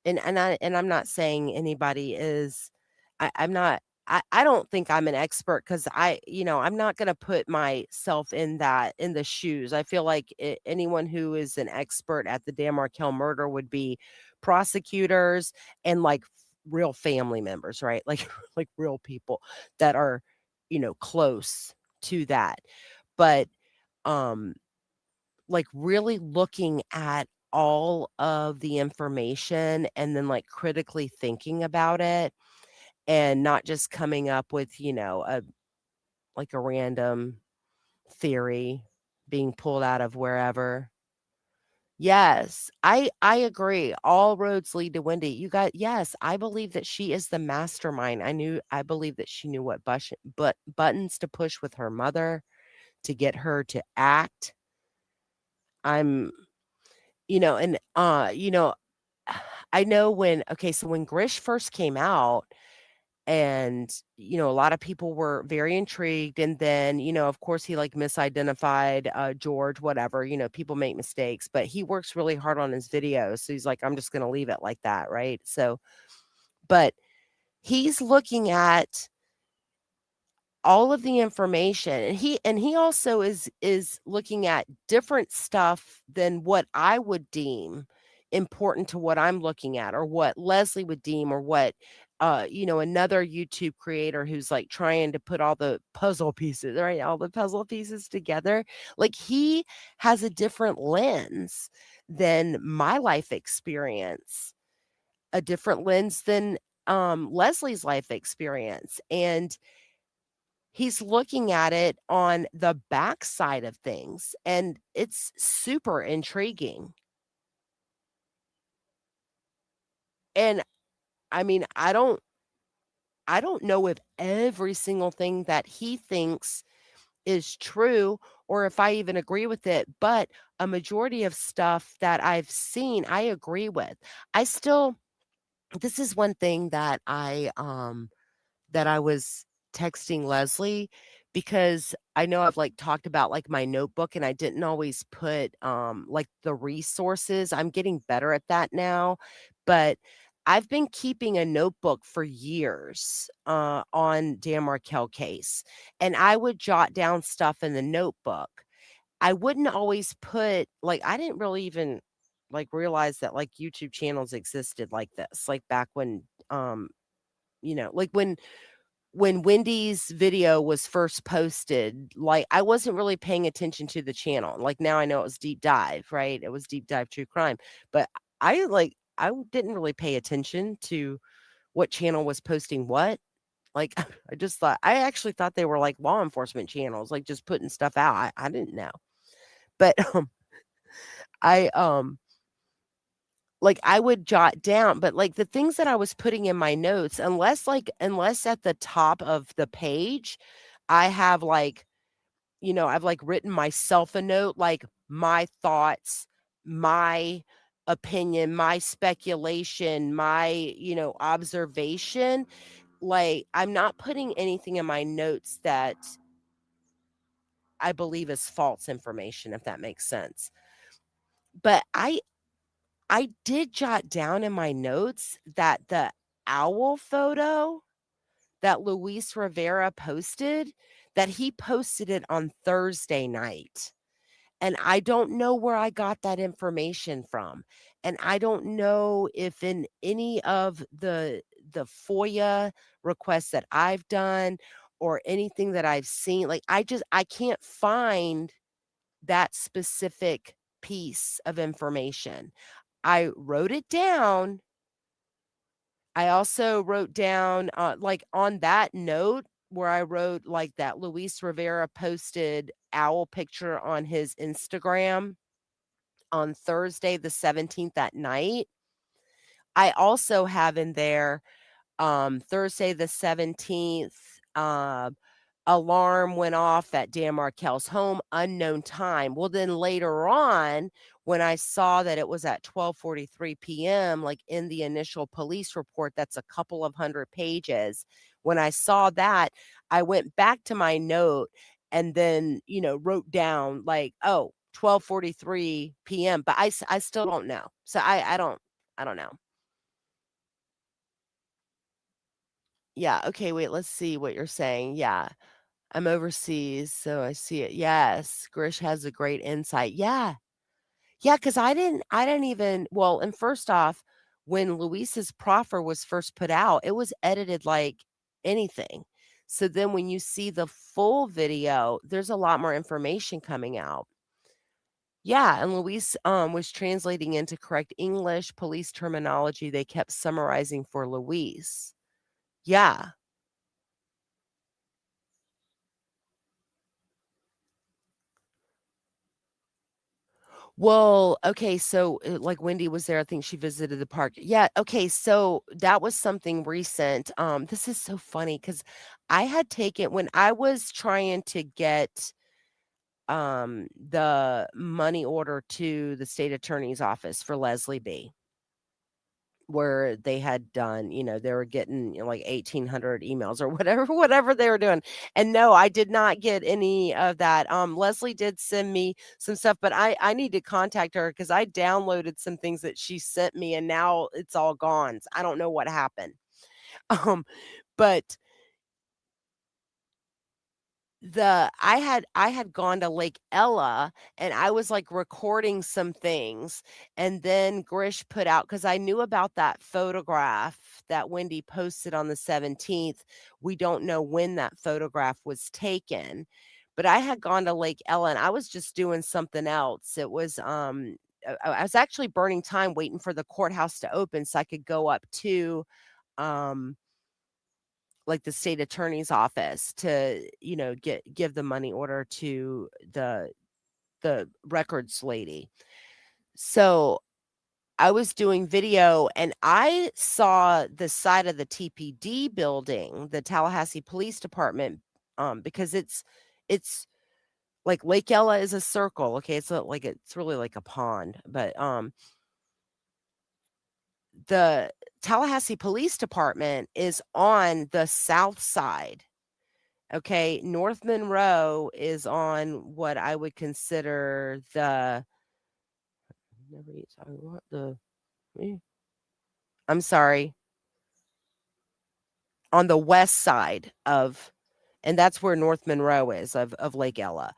and I'm not saying anybody is I'm not I don't think I'm an expert because I'm not going to put myself in the shoes. I feel like anyone who is an expert at the Dan Markel murder would be prosecutors and like real family members, right? Like like real people that are, close to that. But um like really looking at all of the information and then like critically thinking about it and not just coming up with, a random theory being pulled out of wherever. Yes, I agree. All roads lead to Wendy. You got yes, I believe that she is the mastermind. I believe that she knew what buttons to push with her mother to get her to act. I'm and I know so when Grish first came out, and a lot of people were very intrigued, and then of course he like misidentified George, whatever. People make mistakes, but he works really hard on his videos, so he's like, I'm just going to leave it like that, right? So but he's looking at all of the information, and he also is looking at different stuff than what I would deem important to what I'm looking at, or what Leslie would deem, or what another YouTube creator who's like trying to put all the puzzle pieces, right, all the puzzle pieces together. Like he has a different lens than my life experience, a different lens than Leslie's life experience, and he's looking at it on the backside of things, and it's super intriguing. And I mean, I don't know if every single thing that he thinks is true or if I even agree with it, but a majority of stuff that I've seen, I agree with. I still This is one thing that I was texting Leslie, because I know I've like talked about like my notebook, and I didn't always put like the resources. I'm getting better at that now, but I've been keeping a notebook for years on Dan Markel case, and I would jot down stuff in the notebook. I wouldn't always put like I didn't really even like realize that like YouTube channels existed like this, like back when like when Wendy's video was first posted, like, I wasn't really paying attention to the channel. Like, now I know it was Deep Dive, right? It was Deep Dive True Crime. But I didn't really pay attention to what channel was posting what. Like, I actually thought they were like law enforcement channels, like just putting stuff out. I didn't know. But I like, I would jot down, but, like, the things that I was putting in my notes, unless at the top of the page, I have, like, I've, like, written myself a note, like, my thoughts, my opinion, my speculation, my, observation, like, I'm not putting anything in my notes that I believe is false information, if that makes sense. But I did jot down in my notes that the owl photo that Luis Rivera posted, that he posted it on Thursday night. And I don't know where I got that information from. And I don't know if in any of the FOIA requests that I've done or anything that I've seen, like I can't find that specific piece of information. I wrote it down. I also wrote down, like, on that note where I wrote, like, that Luis Rivera posted owl picture on his Instagram on Thursday the 17th at night. I also have in there, Thursday the 17th, alarm went off at Dan Markel's home, unknown time. Well, then later on, when I saw that it was at 12:43 PM, like in the initial police report, that's a couple of hundred pages. When I saw that, I went back to my note and then, wrote down like, oh, 12:43 PM, but I still don't know. So I don't know. Yeah, okay, wait, let's see what you're saying. Yeah, I'm overseas, so I see it. Yes, Grish has a great insight. Yeah. Yeah, because I didn't even well, and first off, when Luis's proffer was first put out, it was edited like anything. So then when you see the full video, there's a lot more information coming out. Yeah, and Luis, was translating into correct English, police terminology they kept summarizing for Luis. Yeah. Well, okay, so, like, Wendy was there, I think she visited the park. Yeah, okay, so that was something recent. This is so funny because I had taken when I was trying to get, the money order to the state attorney's office for Leslie B. Where they had done, they were getting, like 1,800 emails or whatever whatever they were doing, and no, I did not get any of that. Leslie did send me some stuff, but I need to contact her because I downloaded some things that she sent me, and now it's all gone. I don't know what happened. Um, but I had gone to Lake Ella, and I was, like, recording some things, and then Grish put out because I knew about that photograph that Wendy posted on the 17th. We don't know when that photograph was taken, but I had gone to Lake Ella, and I was just doing something else. It was, I was actually burning time waiting for the courthouse to open so I could go up to, um like, the state attorney's office to, give the money order to the records lady. So, I was doing video and I saw the side of the TPD building, the Tallahassee Police Department, because it's like Lake Ella is a circle, okay? It's really like a pond, but, the Tallahassee Police Department is on the south side. Okay, North Monroe is on what I would consider the never eat sorry, what the eh, I'm sorry, on the west side of and that's where North Monroe is of Lake Ella.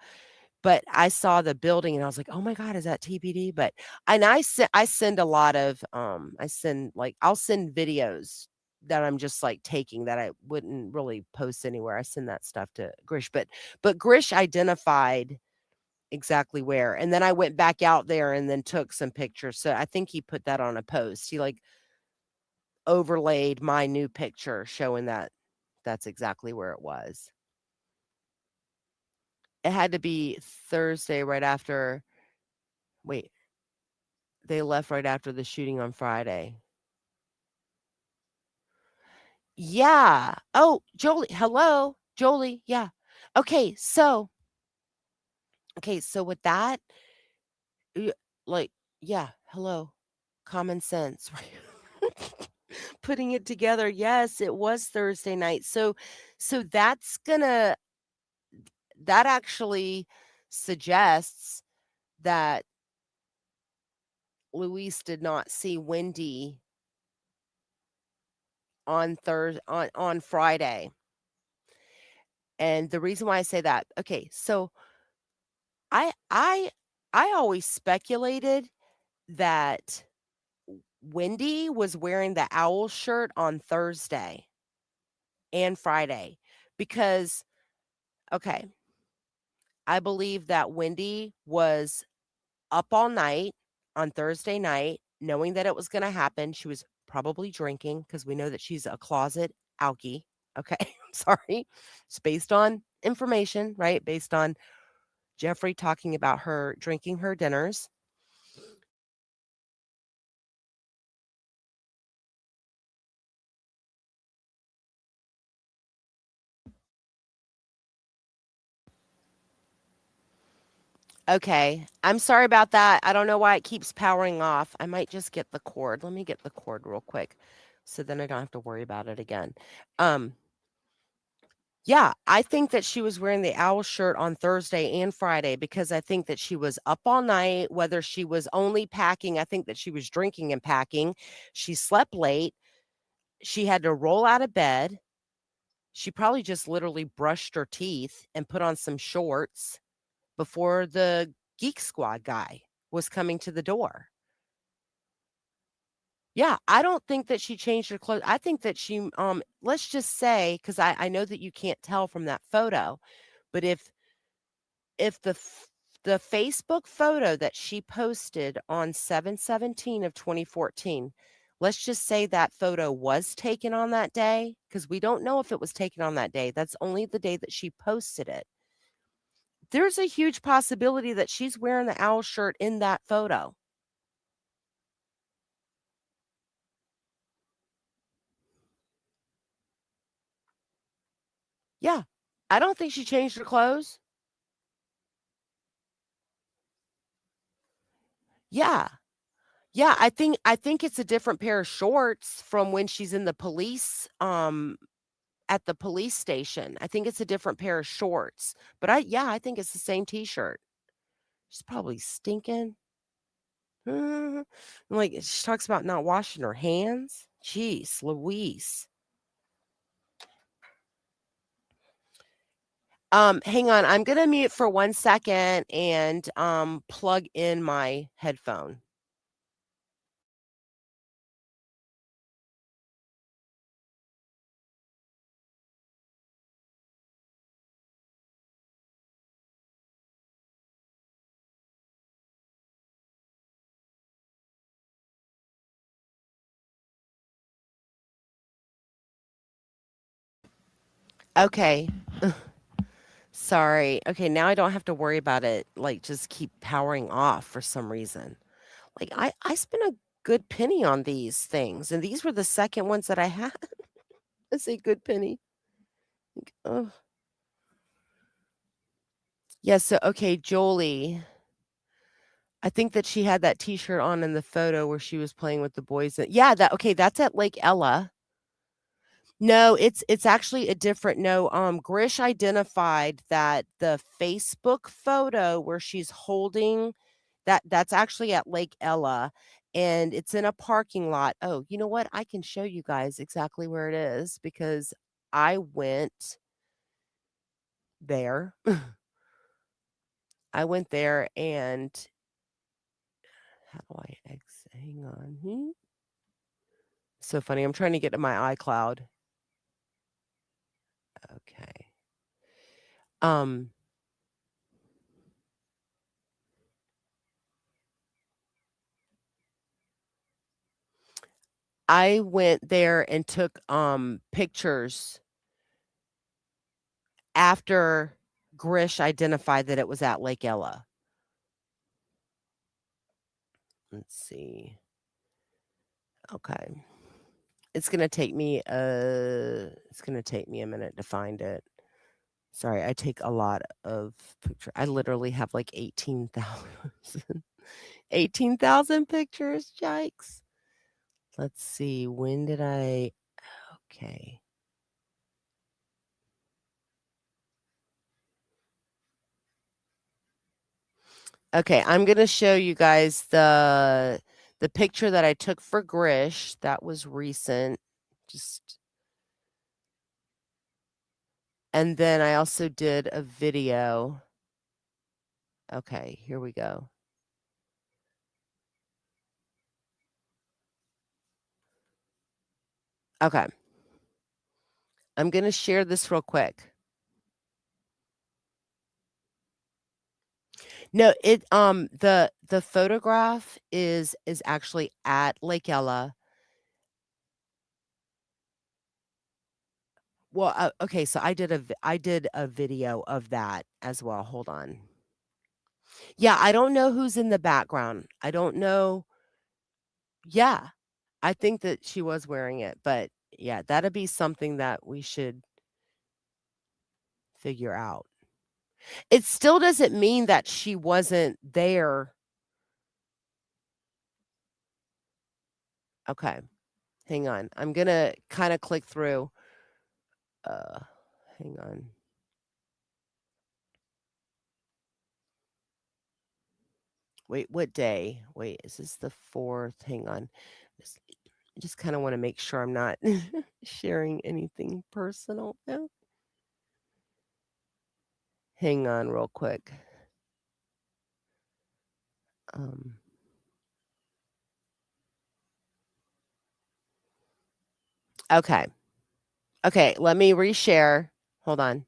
But I saw the building and I was like, "Oh my god, is that TBD?" But and I send a lot of, I send, like I'll send videos that I'm just, like, taking that I wouldn't really post anywhere. I send that stuff to Grish, but Grish identified exactly where, and then I went back out there and then took some pictures, so I think he put that on a post. He, like, overlaid my new picture showing that that's exactly where it was. It had to be Thursday right after wait, they left right after the shooting on Friday. Yeah. Oh, Jolie, hello? Jolie, yeah. Okay, so with that, y like, yeah, hello, common sense, right? Putting it together, yes, it was Thursday night. So that actually suggests that Luis did not see Wendy on Friday. And the reason why I say that, okay, so I I I always speculated that Wendy was wearing the owl shirt on Thursday and Friday because okay, I believe that Wendy was up all night on Thursday night, knowing that it was gonna happen. She was probably drinking because we know that she's a closet alkie. Okay, I'm sorry. It's based on information, right? Based on Jeffrey talking about her drinking her dinners. Okay, I'm sorry about that. I don't know why it keeps powering off. I might just get the cord. Let me get the cord real quick so then I don't have to worry about it again. Um, Yeah, I think that she was wearing the owl shirt on Thursday and Friday because I think that she was up all night, whether she was only packing, I think that she was drinking and packing. She slept late. She had to roll out of bed. She probably just literally brushed her teeth and put on some shorts before the Geek Squad guy was coming to the door. Yeah, I don't think that she changed her clothes. I think that she, let's just say, because I know that you can't tell from that photo, but if the Facebook photo that she posted on 7/17 of 2014, let's just say that photo was taken on that day, because we don't know if it was taken on that day. That's only the day that she posted it. There's a huge possibility that she's wearing the owl shirt in that photo. Yeah. I don't think she changed her clothes. Yeah. Yeah, I think it's a different pair of shorts from when she's in the police, at the police station. I think it's a different pair of shorts, but I think it's the same T-shirt. She's probably stinking. Mhm. Like, she talks about not washing her hands. Jeez Louise. Hang on, I'm gonna mute for 1 second and, plug in my headphone. Okay. Sorry. Okay, now I don't have to worry about it, like, just keep powering off for some reason. Like, I spent a good penny on these things, and these were the second ones that I had. It's a good penny. Like, ugh. Yeah, so okay, Jolie, I think that she had that T-shirt on in the photo where she was playing with the boys, yeah, that's at Lake Ella. No, it's actually a different no, Grish identified that the Facebook photo where she's holding that's actually at Lake Ella, and it's in a parking lot. Oh, you know what? I can show you guys exactly where it is because I went there. I went there and how do I hang on. So funny. I'm trying to get to my iCloud. Okay. Um I went there and took, pictures after Grish identified that it was at Lake Ella. Let's see. Okay. It's gonna take me a minute to find it. Sorry, I take a lot of picture I literally have like 18,000 18,000 pictures, yikes. Let's see, when did I okay. Okay, I'm gonna show you guys the picture that I took for Grish. That was recent. Just and then I also did a video. Okay, here we go. Okay. I'm gonna share this real quick. No, the photograph is actually at Lake Ella. Well, okay, so I did a video of that as well. Hold on. Yeah, I don't know who's in the background. I don't know. Yeah, I think that she was wearing it, but yeah, that'd be something that we should figure out. It still doesn't mean that she wasn't there. Okay, hang on. I'm gonna kind of click through. Uh, hang on. Wait, what day? Wait, is this the 4th? Hang on. I just kind of want to make sure I'm not sharing anything personal. No. Hang on real quick. Um, okay. Okay, let me reshare. Hold on.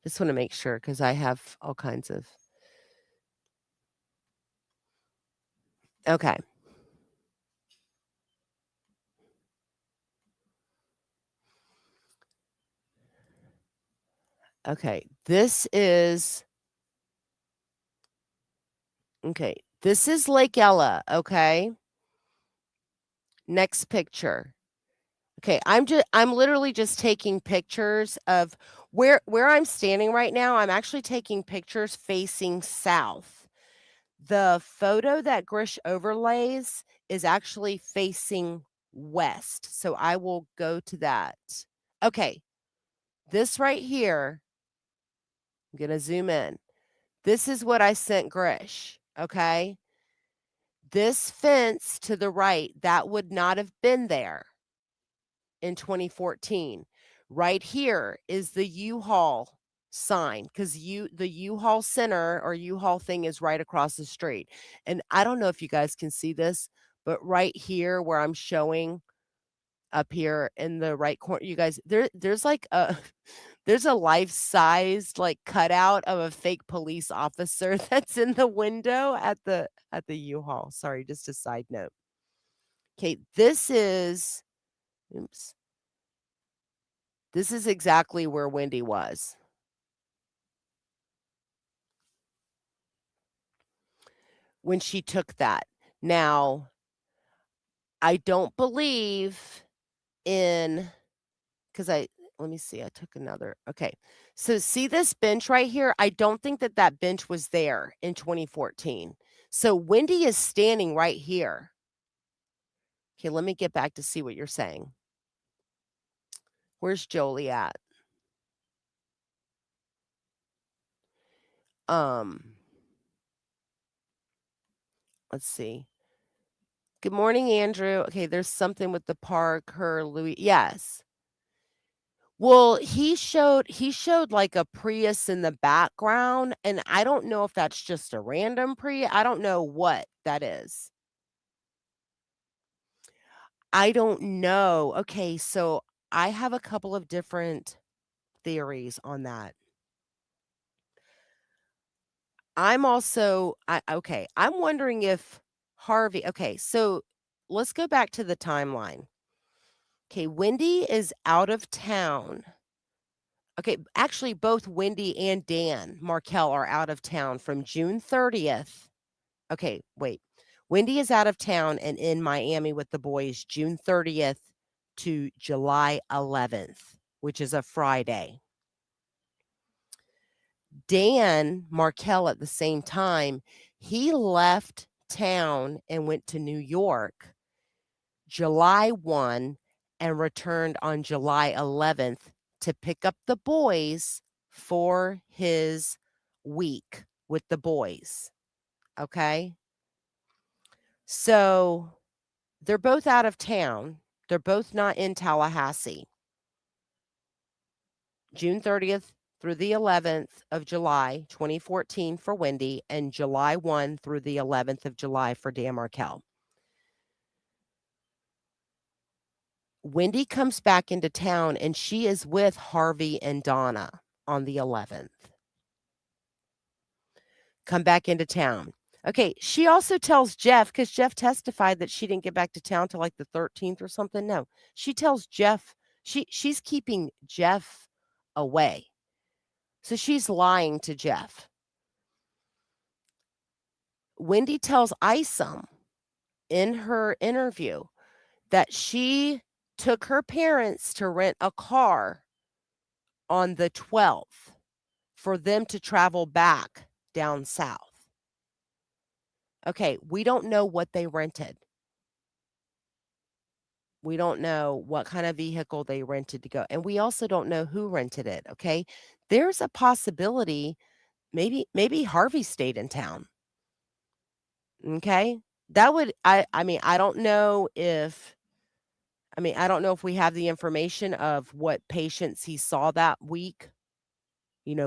Just want to make sure because I have all kinds of. Okay. Okay. This is Lake Ella. Okay. Next picture. Okay, I'm literally just taking pictures of where I'm standing right now. I'm actually taking pictures facing south. The photo that Grish overlays is actually facing west. So I will go to that. Okay, this right here, I'm going to zoom in. This is what I sent Grish, okay? This fence to the right, that would not have been there in 2014. Right here is the U-Haul sign because the U-Haul center or U-Haul thing is right across the street. And I don't know if you guys can see this, but right here where I'm showing up here in the right corner, you guys, there's like a there's a life-size like cutout of a fake police officer that's in the window at the U-Haul. Sorry, just a side note. Okay, oops. This is exactly where Wendy was when she took that. Now, I don't believe in because let me see, I took another. Okay. So see this bench right here? I don't think that that bench was there in 2014. So Wendy is standing right here. Okay, let me get back to see what you're saying. Where's Jolie at? Um, let's see. Good morning, Andrew. Okay, there's something with the park, her Louis. Yes. Well, he showed like a Prius in the background, and I don't know if that's just a random Prius. I don't know what that is. I don't know. Okay, so I have a couple of different theories on that. I'm wondering if Harvey. Okay, so let's go back to the timeline. Okay, Wendy is out of town. Okay, actually, both Wendy and Dan Markel are out of town from June 30th. Okay, wait. Wendy is out of town and in Miami with the boys June 30th to July 11th, which is a Friday. Dan Markel at the same time, he left town and went to New York July 1 and returned on July 11th to pick up the boys for his week with the boys. Okay. So they're both out of town. They're both not in Tallahassee. June 30th through the 11th of July, 2014 for Wendy, and July 1 through the 11th of July for Dan Markel. Wendy comes back into town and she is with Harvey and Donna on the 11th. Come back into town. Okay, she also tells Jeff, because Jeff testified that she didn't get back to town till like the 13th or something. No, she tells Jeff, she's keeping Jeff away. So she's lying to Jeff. Wendy tells Isom in her interview that she took her parents to rent a car on the 12th for them to travel back down south. Okay, we don't know what they rented. We don't know what kind of vehicle they rented to go. And we also don't know who rented it, okay? There's a possibility maybe Harvey stayed in town. Okay? That would I mean, I don't know if I mean, I don't know if we have the information of what patients he saw that week,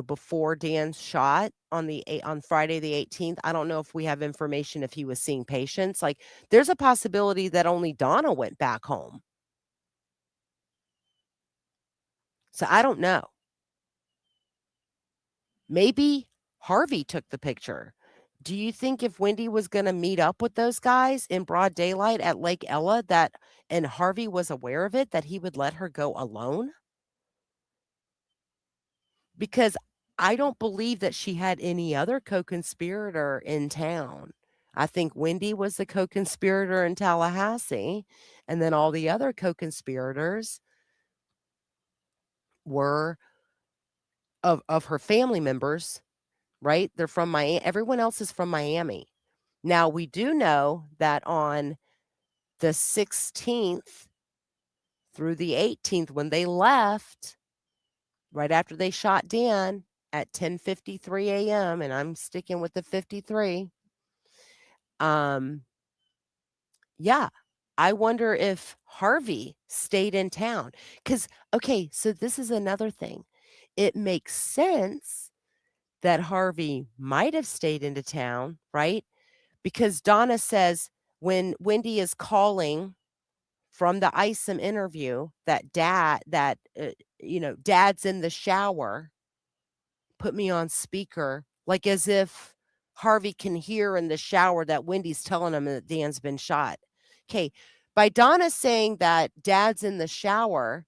before Dan's shot on Friday the 18th. I don't know if we have information if he was seeing patients. Like, there's a possibility that only Donna went back home. So I don't know. Maybe Harvey took the picture. Do you think if Wendy was gonna meet up with those guys in broad daylight at Lake Ella and Harvey was aware of it, that he would let her go alone? Because I don't believe that she had any other co-conspirator in town. I think Wendy was the co-conspirator in Tallahassee, and then all the other co-conspirators were of her family members, right? They're from Miami. Everyone else is from Miami. Now, we do know that on the 16th through the 18th, when they left, right after they shot Dan at 10:53 a.m., and I'm sticking with the 53, um, yeah, I wonder if Harvey stayed in town. Because, okay, so this is another thing. It makes sense that Harvey might have stayed into town, right? Because Donna says when Wendy is calling from the Isom interview dad's in the shower, put me on speaker, like as if Harvey can hear in the shower that Wendy's telling him that Dan's been shot. Okay, by Donna saying that dad's in the shower,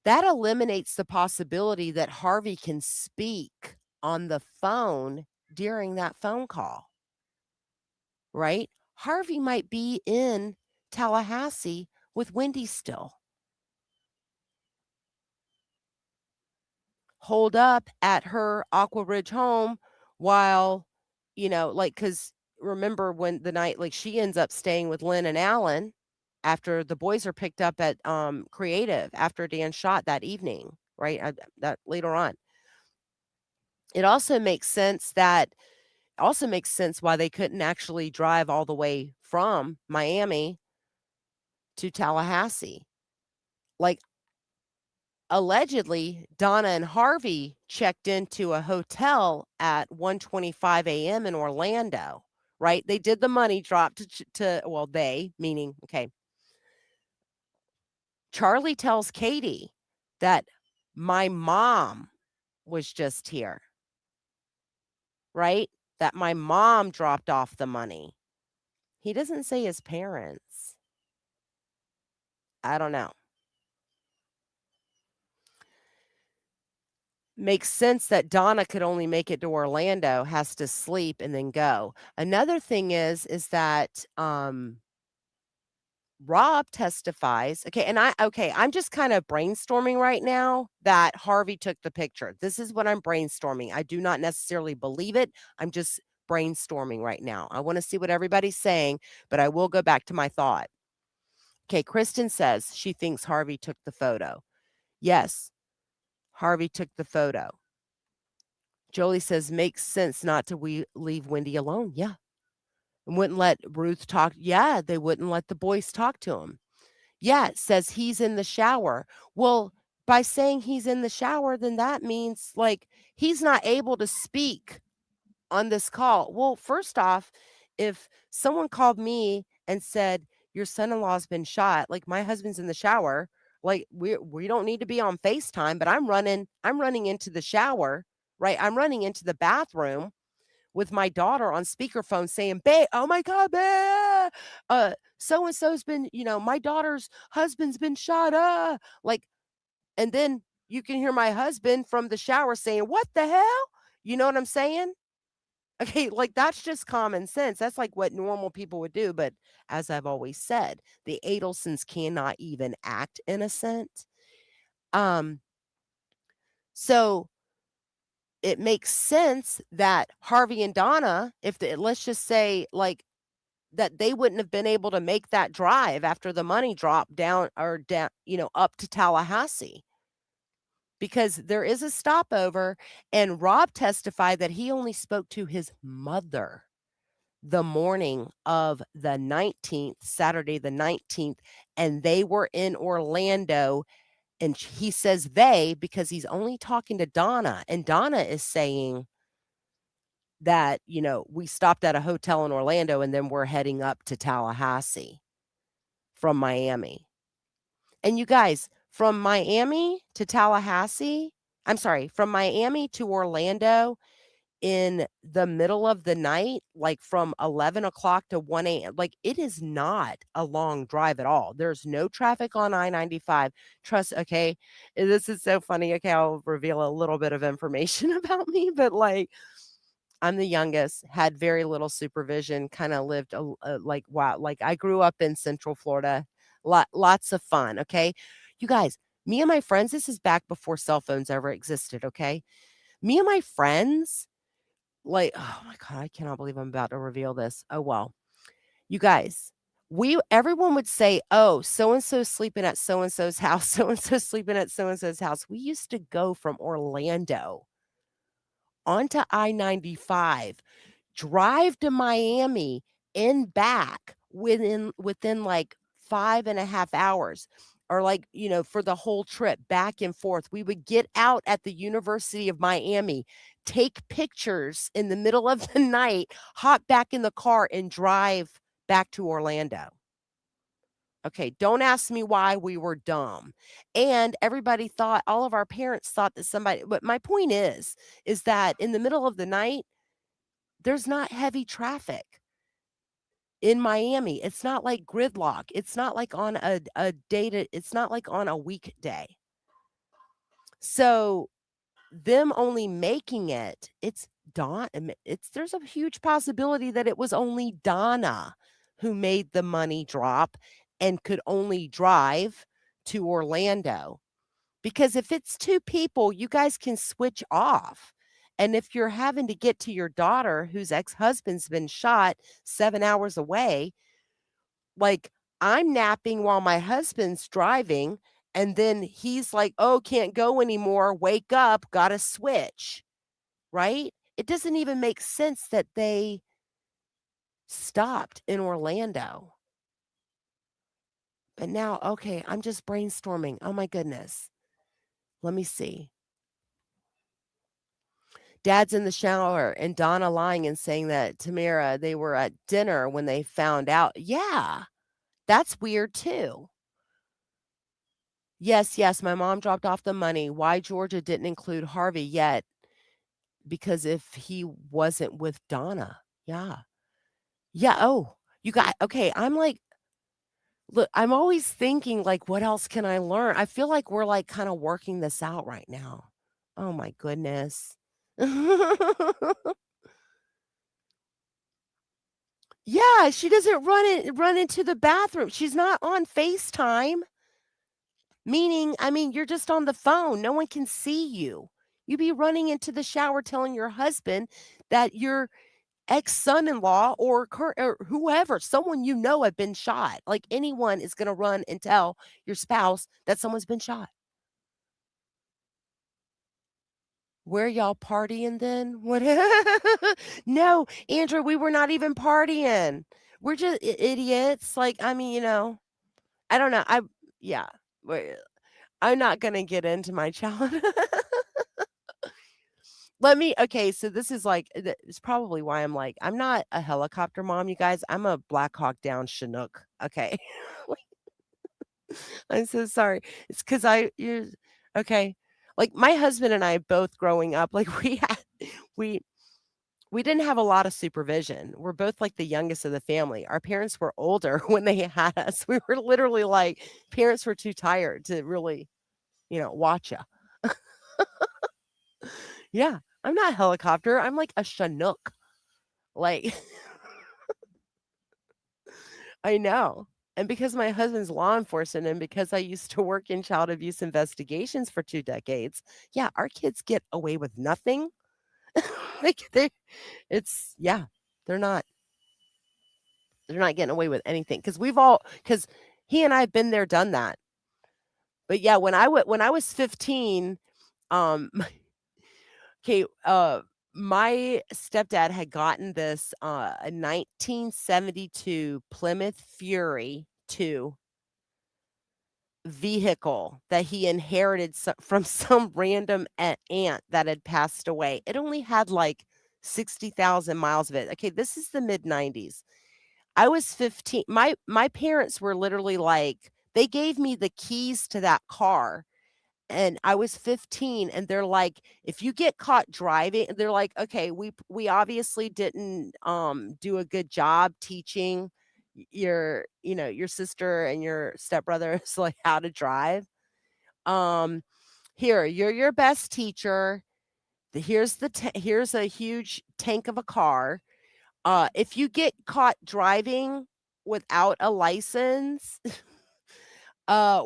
that eliminates the possibility that Harvey can speak on the phone during that phone call, right? Harvey might be in Tallahassee with Wendy still, holed up at her Aqua Ridge home while, because remember when the night, like, she ends up staying with Lynn and Alan after the boys are picked up at Creative after Dan shot that evening, right? That later on. It also makes sense why they couldn't actually drive all the way from Miami to Tallahassee. Like, allegedly, Donna and Harvey checked into a hotel at 1:25 a.m. in Orlando, right? They did the money drop well, they, meaning, okay. Charlie tells Katie that my mom was just here, right? That my mom dropped off the money. He doesn't say his parents. I don't know. Makes sense that Donna could only make it to Orlando, has to sleep and then go. Another thing is that, Rob testifies, I'm just kind of brainstorming right now that Harvey took the picture. This is what I'm brainstorming. I do not necessarily believe it. I'm just brainstorming right now. I wanna see what everybody's saying, but I will go back to my thought. Okay, Kristen says she thinks Harvey took the photo. Yes, Harvey took the photo. Jolie says, "Makes sense not to leave Wendy alone." Yeah. And wouldn't let Ruth talk. Yeah, they wouldn't let the boys talk to him. Yeah, it says he's in the shower. Well, by saying he's in the shower, then that means, like, he's not able to speak on this call. Well, first off, if someone called me and said, "Your son-in-law's been shot," like, my husband's in the shower, like, we don't need to be on FaceTime, but I'm running into the shower, right? I'm running into the bathroom with my daughter on speakerphone saying, "Babe, oh my god, babe, so and so's been, my daughter's husband's been shot, like, and then you can hear my husband from the shower saying, "What the hell?" You know what I'm saying? Okay, like, that's just common sense. That's like what normal people would do, but as I've always said, the Adelsons cannot even act innocent. Um, so it makes sense that Harvey and Donna, if the let's just say, like, that they wouldn't have been able to make that drive after the money dropped down, up to Tallahassee, because there is a stopover, and Rob testified that he only spoke to his mother. the morning of the 19th, Saturday the 19th, and they were in Orlando. And he says they because he's only talking to Donna, and Donna is saying that, we stopped at a hotel in Orlando and then we're heading up to Tallahassee from Miami. And you guys, from Miami to Tallahassee, I'm sorry, from Miami to Orlando in the middle of the night, like from 11 o'clock to 1 a.m., like it is not a long drive at all. There's no traffic on I-95. Trust, okay. This is so funny. Okay, I'll reveal a little bit of information about me, but like I'm the youngest, had very little supervision, kind of lived like wow, like I grew up in Central Florida, lots of fun. Okay, you guys, me and my friends, this is back before cell phones ever existed. Okay, me and my friends, like, oh my god, I cannot believe I'm about to reveal this. Oh well, you guys. Everyone would say, "Oh, so and so sleeping at so and so's house, so and so sleeping at so and so's house." We used to go from Orlando onto I-95, drive to Miami and back within like 5.5 hours, or like, for the whole trip back and forth. We would get out at the University of Miami, take pictures in the middle of the night, hop back in the car and drive back to Orlando. Okay, don't ask me why. We were dumb. And everybody thought, all of our parents thought that somebody, but my point is that in the middle of the night, there's not heavy traffic in Miami. It's not like gridlock. It's not like on a data, it's not like on a weekday. So them only making it, it's there's a huge possibility that it was only Donna who made the money drop and could only drive to Orlando. Because if it's 2 people, you guys can switch off. And if you're having to get to your daughter whose ex-husband's been shot 7 hours away, like, I'm napping while my husband's driving, and then he's like, "Oh, can't go anymore. Wake up, gotta switch." Right? It doesn't even make sense that they stopped in Orlando. But now, okay, I'm just brainstorming. Oh my goodness. Let me see. Dad's in the shower and Donna lying and saying that Tamara, they were at dinner when they found out. Yeah, that's weird too. Yes, yes, my mom dropped off the money. Why Georgia didn't include Harvey yet? Because if he wasn't with Donna. Yeah. Yeah. Oh, you got, okay. I'm like, look, I'm always thinking, like, what else can I learn? I feel like we're like kind of working this out right now. Oh my goodness. Yeah, she doesn't run into the bathroom. She's not on FaceTime, meaning, I mean, you're just on the phone. No one can see you. You be running into the shower telling your husband that your ex-son-in-law or or whoever, someone have been shot. Like anyone is going to run and tell your spouse that someone's been shot. Where y'all partying then? What? No, Andrew, we were not even partying. We're just idiots. Like, I mean, I don't know. Yeah. Wait, I'm not gonna get into my childhood. Okay, so this is like, it's probably why I'm like, I'm not a helicopter mom, you guys. I'm a Black Hawk Down Chinook. Okay. I'm so sorry. It's because you're okay. Like my husband and I both growing up, like we we didn't have a lot of supervision. We're both like the youngest of the family. Our parents were older when they had us. We were literally like parents were too tired to really, watch ya. Yeah, I'm not a helicopter. I'm like a Chinook. Like I know. And because my husband's law enforcement and because I used to work in child abuse investigations for 2 decades, yeah, our kids get away with nothing. Like yeah, they're not they're not getting away with anything cuz he and I have been there done that. But yeah, when I was 15, um okay, My stepdad had gotten this, a 1972 Plymouth Fury 2 vehicle that he inherited from some random aunt that had passed away. It only had like 60,000 miles of it. Okay, this is the mid 90s. I was 15. My parents were literally like they gave me the keys to that car and I was 15 and they're like, "If you get caught driving," they're like, "Okay, we obviously didn't do a good job teaching your sister and your stepbrothers like how to drive. Um Here, you're your best teacher. Here's a huge tank of a car. If you get caught driving without a license,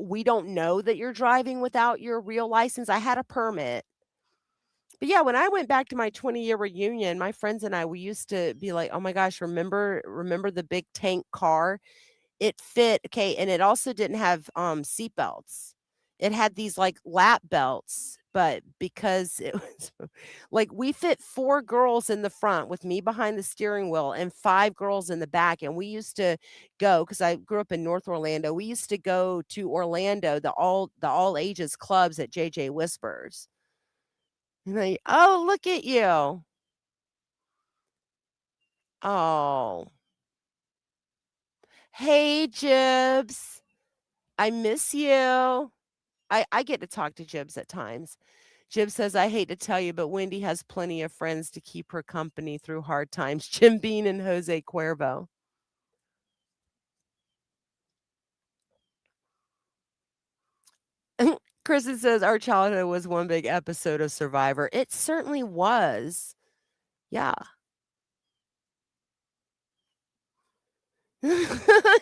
we don't know that you're driving without your real license." I had a permit. But yeah, when I went back to my 20-year reunion, my friends and I, we used to be like, "Oh my gosh, remember the big tank car?" It fit okay, and it also didn't have, seat belts. It had these, like, lap belts, but because it was like, we fit 4 girls in the front with me behind the steering wheel and 5 girls in the back, and we used to go because I grew up in North Orlando, we used to go to Orlando, the all ages clubs at JJ Whispers. And "Oh, look at you." Oh. "Hey, Jibs. I miss you." I get to talk to Jibs at times. Jib says, "I hate to tell you, but Wendy has plenty of friends to keep her company through hard times." Jim Bean and Jose Cuervo. Kristen says, "Our childhood was one big episode of Survivor." It certainly was. Yeah.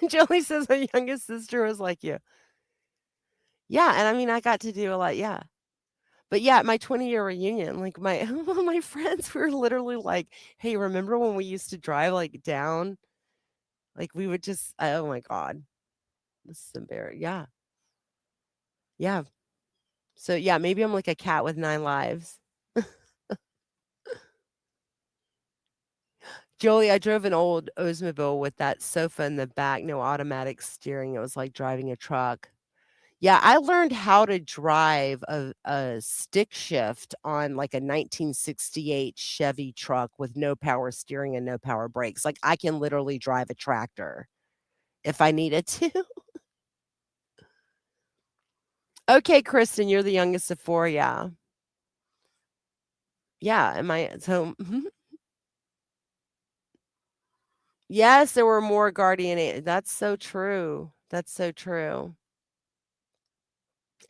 Jolie says, "My youngest sister was like you." Yeah, and I mean, I got to do a lot, yeah. But yeah, at my 20-year reunion, like my my friends were literally like, "Hey, remember when we used to drive like down?" Like we would just oh my god. This is embarrassing. Yeah. Yeah. So yeah, maybe I'm like a cat with 9 lives. Jolie, I drove an old Oldsmobile with that sofa in the back, no automatic steering. It was like driving a truck. Yeah, I learned how to drive a stick shift on like a 1968 Chevy truck with no power steering and no power brakes. Like I can literally drive a tractor if I needed to. Okay, Kristen, you're the youngest of 4, yeah. Yeah, am I so mhm. Yes, there were more that's so true. That's so true.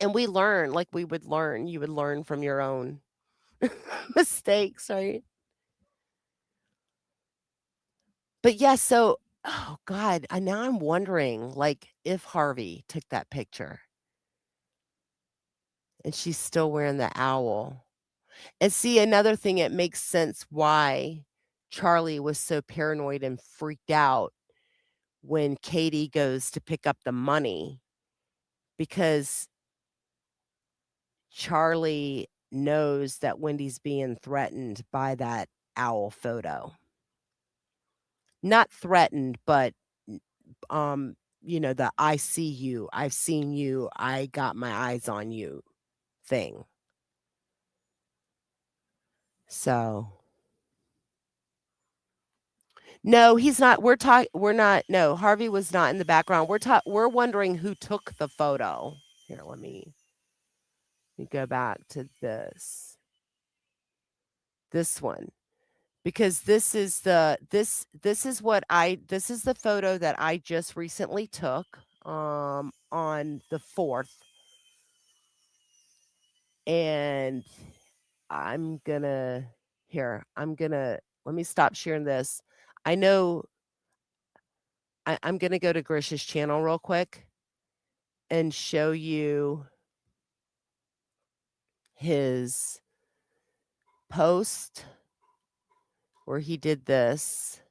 And we learn, like we would learn, you would learn from your own mistakes, right? But yeah, so oh god, now I'm wondering, like, if Harvey took that picture and she's still wearing the owl. And see, another thing, it makes sense why Charlie was so paranoid and freaked out when Katie goes to pick up the money because Charlie knows that Wendy's being threatened by that owl photo. Not threatened, but um, the "I see you, I've seen you, I got my eyes on you" thing. So, no, he's not we're not no, Harvey was not in the background. We're wondering who took the photo. Here, let me go back to this one. Because this is the photo that I just recently took, on the 4th, and I'm gonna I'm gonna let me stop sharing this. I know I'm gonna go to Grish's channel real quick and show you his post where he did this.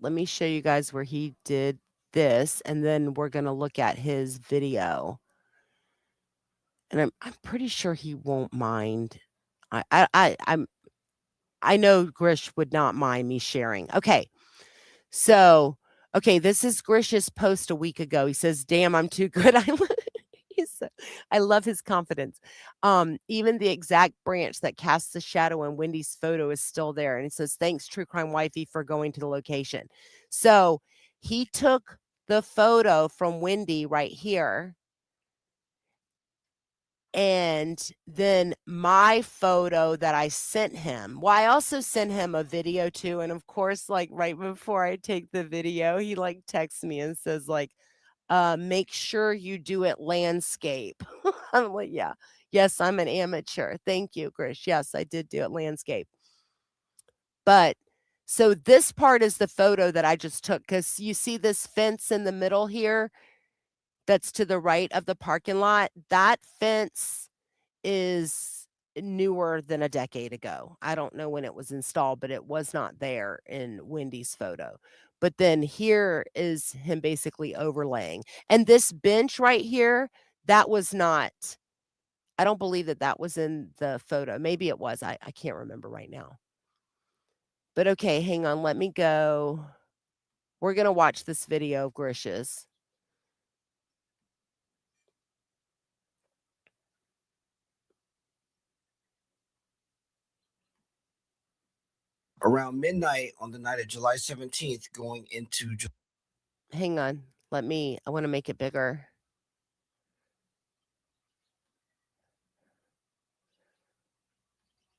let me show you guys where he did this, and then we're gonna look at his video. And I'm pretty sure he won't mind. I know Grish would not mind me sharing. Okay. So, okay, this is Grish's post a week ago. He says, "Damn, I'm too good." I love his confidence. Even the exact branch that casts the shadow in Wendy's photo is still there. And it says, "Thanks, True Crime Wifey, for going to the location." So he took the photo from Wendy right here. And then my photo that I sent him, well, I also sent him a video too. And of course, like right before I take the video, he like texts me and says, like, make sure you do it landscape. I'm like, yeah, yes, I'm an amateur. Thank you, Grish. Yes, I did do it landscape. But so this part is the photo that I just took because you see this fence in the middle here that's to the right of the parking lot. That fence is newer than a decade ago. I don't know when it was installed, but it was not there in Wendy's photo. But then here is him basically overlaying. And this bench right here, that was not, I don't believe that that was in the photo. Maybe it was. I can't remember right now. But okay, hang on. Let me go. We're going to watch this video of Grish's. Around midnight on the night of July 17th, going into Hang on. I want to make it bigger.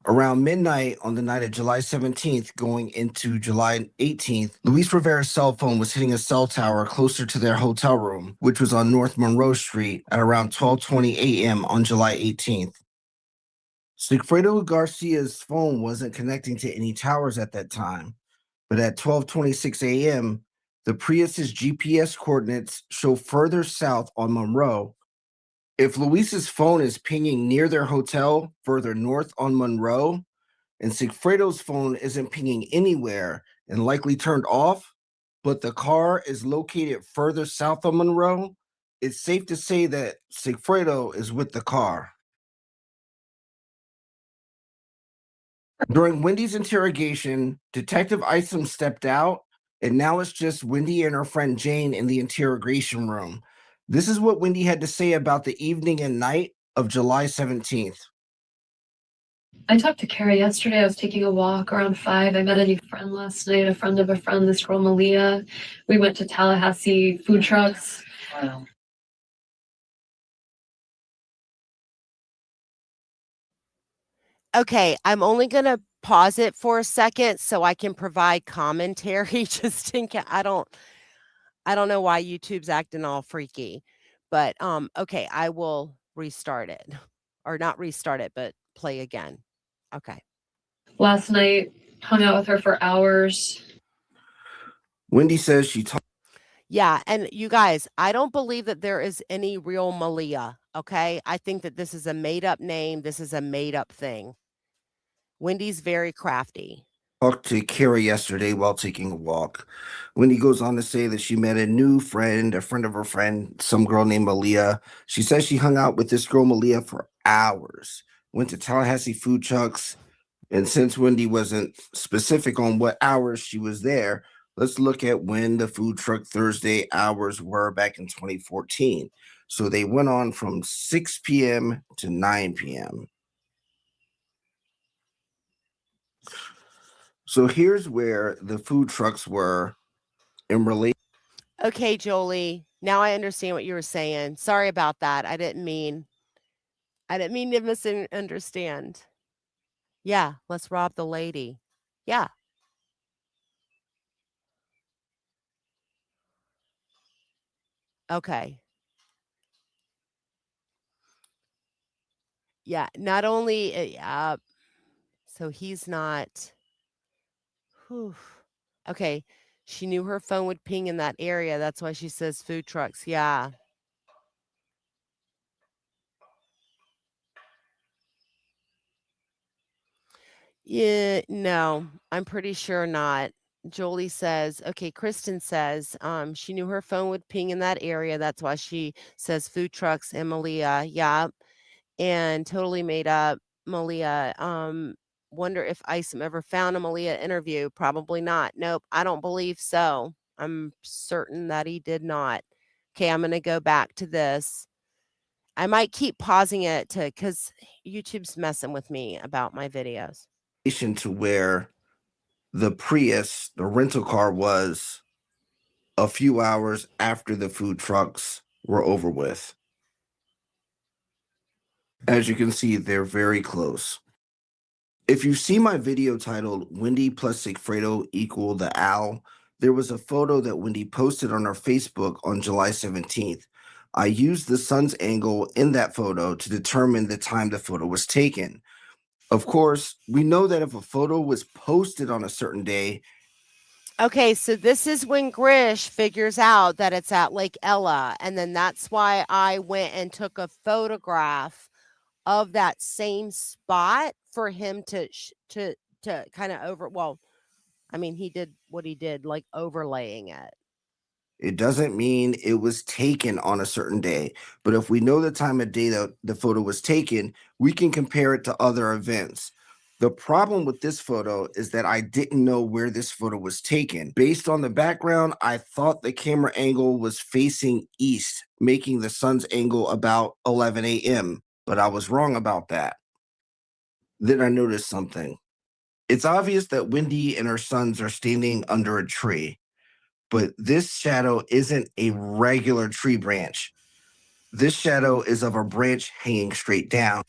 Around midnight on the night of July 17th, going into July 18th, Luis Rivera's cell phone was hitting a cell tower closer to their hotel room, which was on North Monroe Street at around 12:20 a.m. on July 18th. Sigfredo Garcia's phone wasn't connecting to any towers at that time, but at 12:26 a.m., the Prius's GPS coordinates show further south on Monroe. If Luis's phone is pinging near their hotel further north on Monroe, and Sigfredo's phone isn't pinging anywhere and likely turned off, but the car is located further south on Monroe, it's safe to say that Sigfredo is with the car. During Wendy's interrogation, Detective Isom stepped out, and now it's just Wendy and her friend Jane in the interrogation room. This is what Wendy had to say about the evening and night of July 17th. I talked to Carrie yesterday. I was taking a walk around 5. I met a new friend last night, a friend of a friend, this girl Malia. We went to Tallahassee food trucks. Wow. Okay, I'm only gonna pause it for a second so I can provide commentary just in case I don't know why YouTube's acting all freaky. But okay, I will restart it. Or not restart it, but play again. Okay. Last night, hung out with her for hours. Wendy says she talked. Yeah, and you guys, I don't believe that there is any real Malia, okay? I think that this is a made up name, this is a made up thing. Wendy's very crafty. Talked to Carrie yesterday while taking a walk. Wendy goes on to say that she met a new friend, a friend of her friend, some girl named Malia. She says she hung out with this girl Malia for hours, went to Tallahassee food trucks, and since Wendy wasn't specific on what hours she was there, let's look at when the food truck Thursday hours were back in 2014. So they went on from 6 p.m. to 9 p.m. So here's where the food trucks were in relation. Okay, Jolie. Now I understand what you were saying. Sorry about that. I didn't mean to misunderstand. Yeah, let's rob the lady. Yeah. Okay. Yeah, not only so he's not whew. Okay. She knew her phone would ping in that area. That's why she says food trucks. Yeah. Yeah, no. I'm pretty sure not. Jolie says, okay, Kristen says, she knew her phone would ping in that area. That's why she says food trucks and Malia. Yeah. And totally made up Malia. Wonder if Isom ever found a Malia interview. Probably not. Nope. I don't believe so. I'm certain that he did not. Okay. I'm going to go back to this. I might keep pausing it because YouTube's messing with me about my videos. To where the Prius, the rental car, was a few hours after the food trucks were over with. As you can see, they're very close. If you see my video titled Wendy plus Sigfredo equal the owl, there was a photo that Wendy posted on her Facebook on July 17th. I used the sun's angle in that photo to determine the time the photo was taken. Of course, we know that if a photo was posted on a certain day. Okay, so this is when Grish figures out that it's at Lake Ella, and then that's why I went and took a photograph of that same spot for him to kind of I mean, he did what he did, like overlaying it. It doesn't mean it was taken on a certain day, but if we know the time of day that the photo was taken, we can compare it to other events. The problem with this photo is that I didn't know where this photo was taken. Based on the background, I thought the camera angle was facing east, making the sun's angle about 11 a.m., but I was wrong about that. Then I noticed something. It's obvious that Wendy and her sons are standing under a tree, but this shadow isn't a regular tree branch. This shadow is of a branch hanging straight down.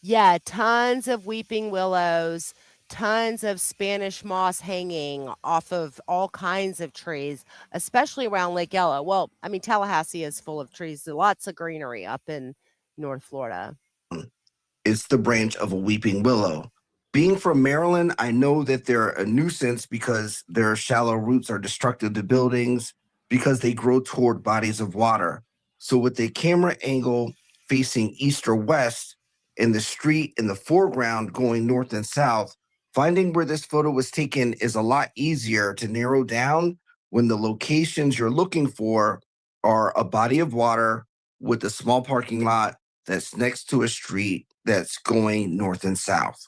Yeah, tons of weeping willows, tons of Spanish moss hanging off of all kinds of trees, especially around Lake Ella. Well, I mean, Tallahassee is full of trees, lots of greenery up in North Florida. It's the branch of a weeping willow. Being from Maryland, I know that they're a nuisance because their shallow roots are destructive to buildings because they grow toward bodies of water. So with the camera angle facing east or west and the street in the foreground going north and south, finding where this photo was taken is a lot easier to narrow down when the locations you're looking for are a body of water with a small parking lot that's next to a street that's going north and south.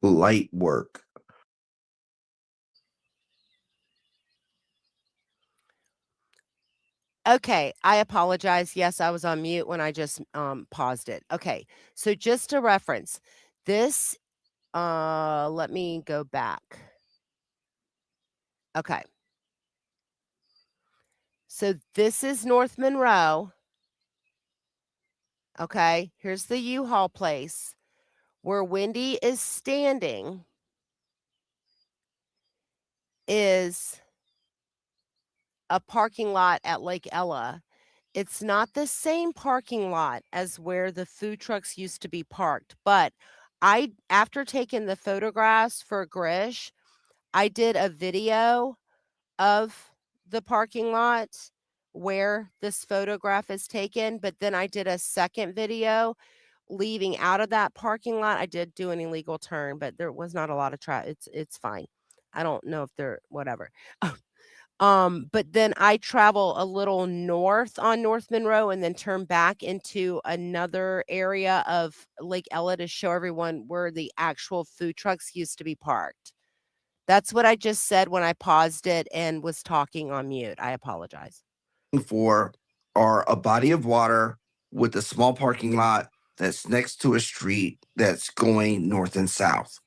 Light work. Okay, I apologize. Yes, I was on mute when I just paused it. Okay, so just a reference, this let me go back. Okay. So this is North Monroe. Okay, here's the U-Haul place where Wendy is standing is a parking lot at Lake Ella. It's not the same parking lot as where the food trucks used to be parked, but after taking the photographs for Grish, I did a video of the parking lot where this photograph is taken, but then I did a second video leaving out of that parking lot. I did do an illegal turn, but there was not a lot of traffic. It's fine. I don't know if they're whatever. But then I travel a little north on North Monroe and then turn back into another area of Lake Ella to show everyone where the actual food trucks used to be parked. That's what I just said when I paused it and was talking on mute. I apologize. For are a body of water with a small parking lot that's next to a street that's going north and south.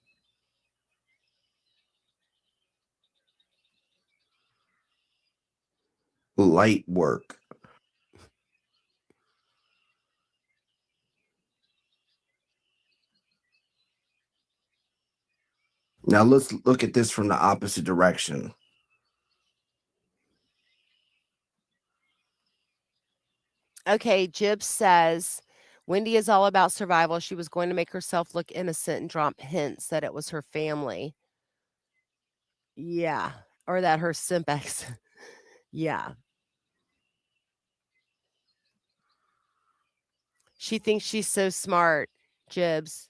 Light work. Now let's look at this from the opposite direction. Okay, Jib says Wendy is all about survival. She was going to make herself look innocent and drop hints that it was her family. Yeah. Or that her Simpex. Yeah. She thinks she's so smart, Jibs.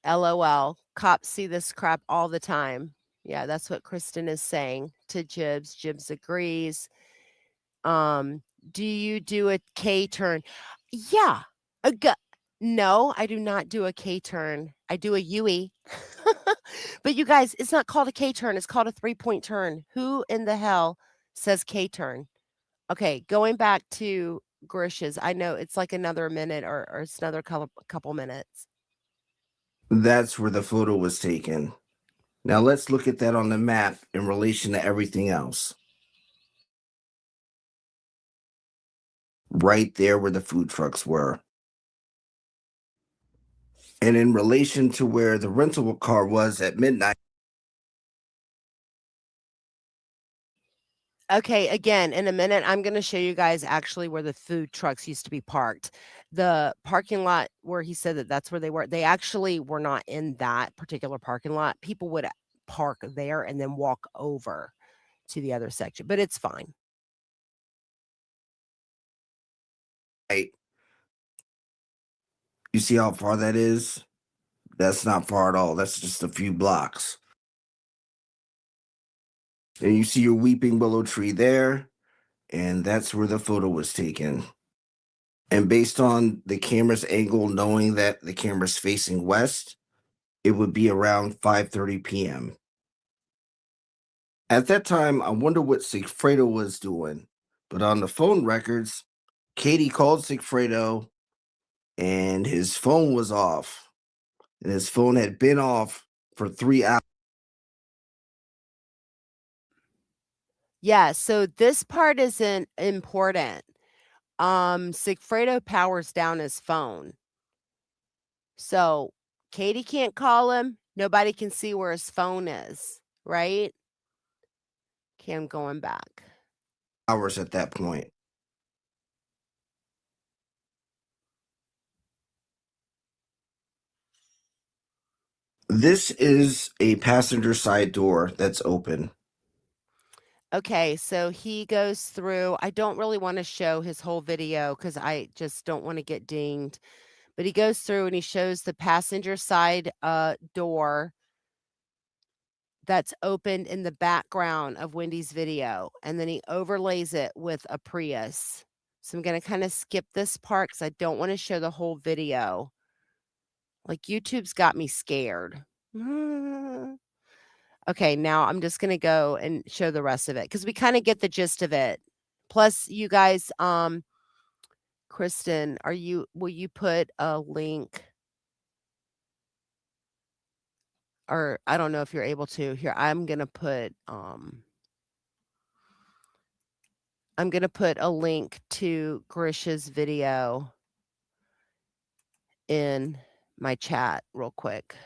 LOL. Cops see this crap all the time. Yeah, that's what Kristen is saying to Jibs. Jibs agrees. Um, do you do a K turn? Yeah. A gu- no, I do not do a K turn. I do a UE. But you guys, it's not called a K turn. It's called a 3-point turn. Who in the hell says K turn? Okay, going back to Grish's. I know it's like another minute or it's another couple minutes. That's where the photo was taken. Now let's look at that on the map in relation to everything else. Right there where the food trucks were. And in relation to where the rental car was at midnight. Okay, again, in a minute, I'm going to show you guys actually where the food trucks used to be parked. The parking lot where he said that that's where they actually were not in that particular parking lot. People would park there and then walk over to the other section, but it's fine. You see how far that is? That's not far at all. That's just a few blocks. And you see your weeping willow tree there, and that's where the photo was taken. And based on the camera's angle, knowing that the camera's facing west, it would be around 5:30 p.m. At that time, I wonder what Sigfredo was doing. But on the phone records, Katie called Sigfredo and his phone was off. And his phone had been off for 3 hours. Yeah, so this part isn't important. Sigfredo powers down his phone. So Katie can't call him. Nobody can see where his phone is, right? Okay, I'm going back. Hours at that point. This is a passenger side door that's open. Okay, so he goes through. I don't really want to show his whole video because I just don't want to get dinged. But he goes through and he shows the passenger side door that's opened in the background of Wendy's video. And then he overlays it with a Prius. So I'm going to kind of skip this part because I don't want to show the whole video. Like YouTube's got me scared. Okay, now I'm just gonna go and show the rest of it because we kind of get the gist of it. Plus, you guys, Kristen, will you put a link? Or I don't know if you're able to. Here, I'm gonna put a link to Grish's video in my chat real quick.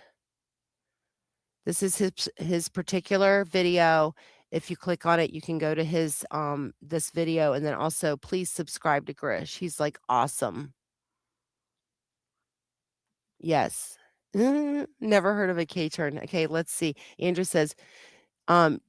This is his particular video. If you click on it, you can go to his this video and then also please subscribe to Grish. He's like awesome. Yes. Never heard of a K-turn. Okay, let's see. Andrew says,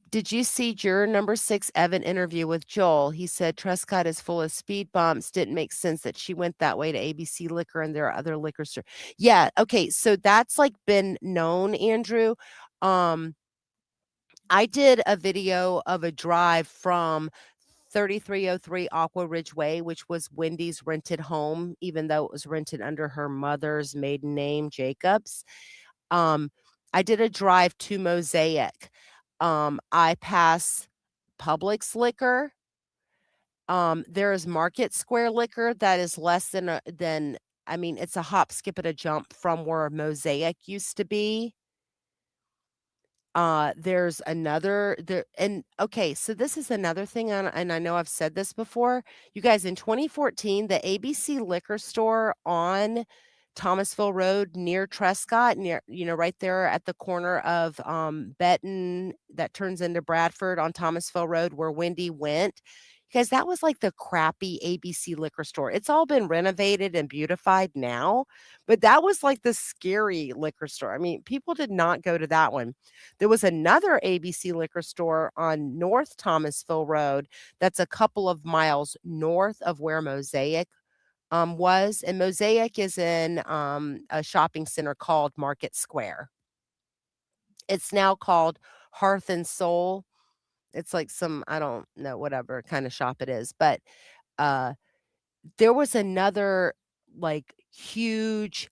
did you see juror number 6 Evan interview with Joel? He said Trescott is full of speed bumps. Didn't make sense that she went that way to ABC Liquor and there are other liquor stores. Yeah, okay. So that's like been known, Andrew. I did a video of a drive from 3303 Aqua Ridge Way, which was Wendy's rented home, even though it was rented under her mother's maiden name, Jacobs. I did a drive to Mosaic. I pass Publix liquor. There is Market Square liquor that is less than I mean, it's a hop, skip, and a jump from where Mosaic used to be. There's another there and okay, so this is another thing, and I know I've said this before. You guys, in 2014, the ABC liquor store on Thomasville Road near Trescott, near right there at the corner of Benton that turns into Bradford on Thomasville Road where Wendy went. You guys, that was like the crappy ABC liquor store. It's all been renovated and beautified now, but that was like the scary liquor store. I mean, people did not go to that one. There was another ABC liquor store on North Thomasville Road that's a couple of miles north of where Mosaic was. And Mosaic is in a shopping center called Market Square. It's now called Hearth and Soul. It's like some, I don't know, whatever kind of shop it is. But uh, there was another like huge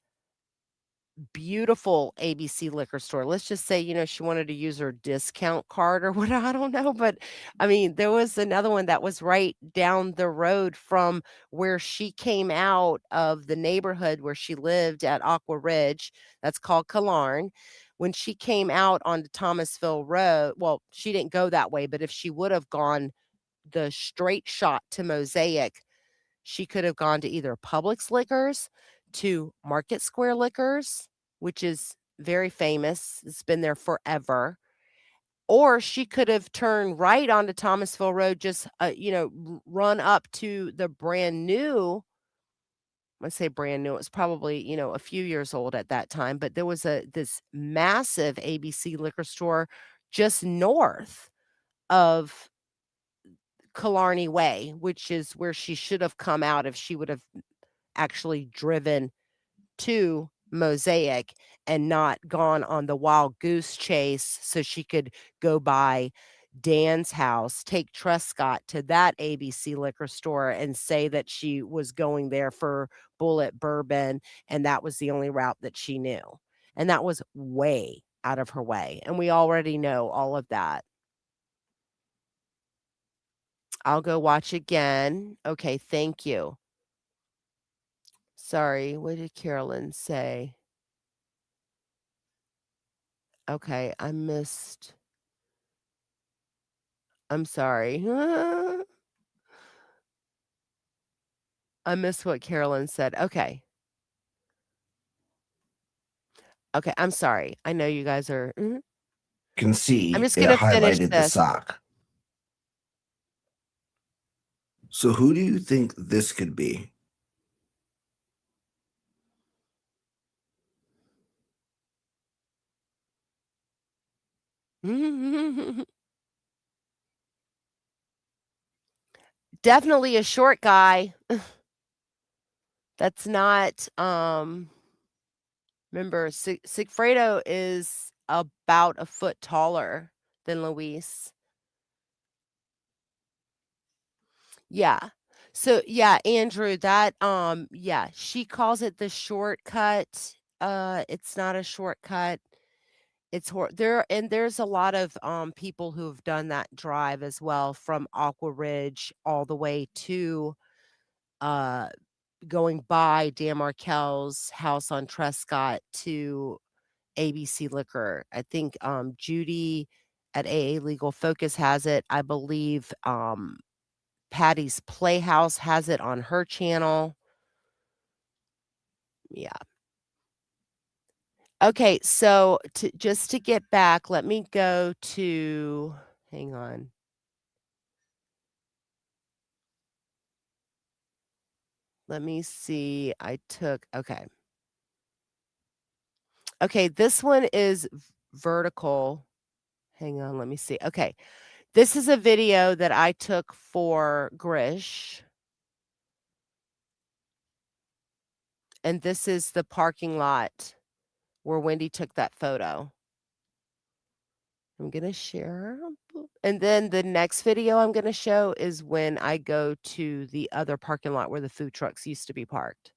beautiful ABC liquor store. Let's just say, she wanted to use her discount card or what, I don't know, but I mean, there was another one that was right down the road from where she came out of the neighborhood where she lived at Aqua Ridge. That's called Killarn. When she came out onto Thomasville Road, well, she didn't go that way, but if she would have gone the straight shot to Mosaic, she could have gone to either Publix Liquors, to Market Square Liquors, which is very famous. It's been there forever. Or she could have turned right onto Thomasville Road, just run up to the brand new. I say brand new. It was probably a few years old at that time, but there was this massive ABC liquor store just north of Killarney Way, which is where she should have come out if she would have actually driven to Mosaic and not gone on the wild goose chase so she could go by Dan's house, take Trescott to that ABC liquor store and say that she was going there for Bullet Bourbon, and that was the only route that she knew. And that was way out of her way. And we already know all of that. I'll go watch again. Okay, thank you. Sorry, what did Carolyn say? Okay, I'm sorry. I missed what Carolyn said. Okay. Okay, I'm sorry. I know you guys are Can I'm see just it gonna finish highlighted the this. sock. So who do you think this could be? Definitely a short guy. That's not, remember, Sigfredo is about a foot taller than Luis. Yeah. So, yeah, Andrew, that, yeah, she calls it the shortcut. It's not a shortcut. It's there's a lot of, people who've done that drive as well from Aqua Ridge all the way to, uh going by Dan Markel's house on Trescott to ABC Liquor. I think, Judy at AA Legal Focus has it. I believe, Patty's Playhouse has it on her channel. Yeah. Okay, so just to get back, let me go to hang on. Let me see. Okay. Okay, this one is vertical. Hang on, let me see. Okay. This is a video that I took for Grish. And this is the parking lot where Wendy took that photo. I'm going to share. And then the next video I'm going to show is when I go to the other parking lot where the food trucks used to be parked.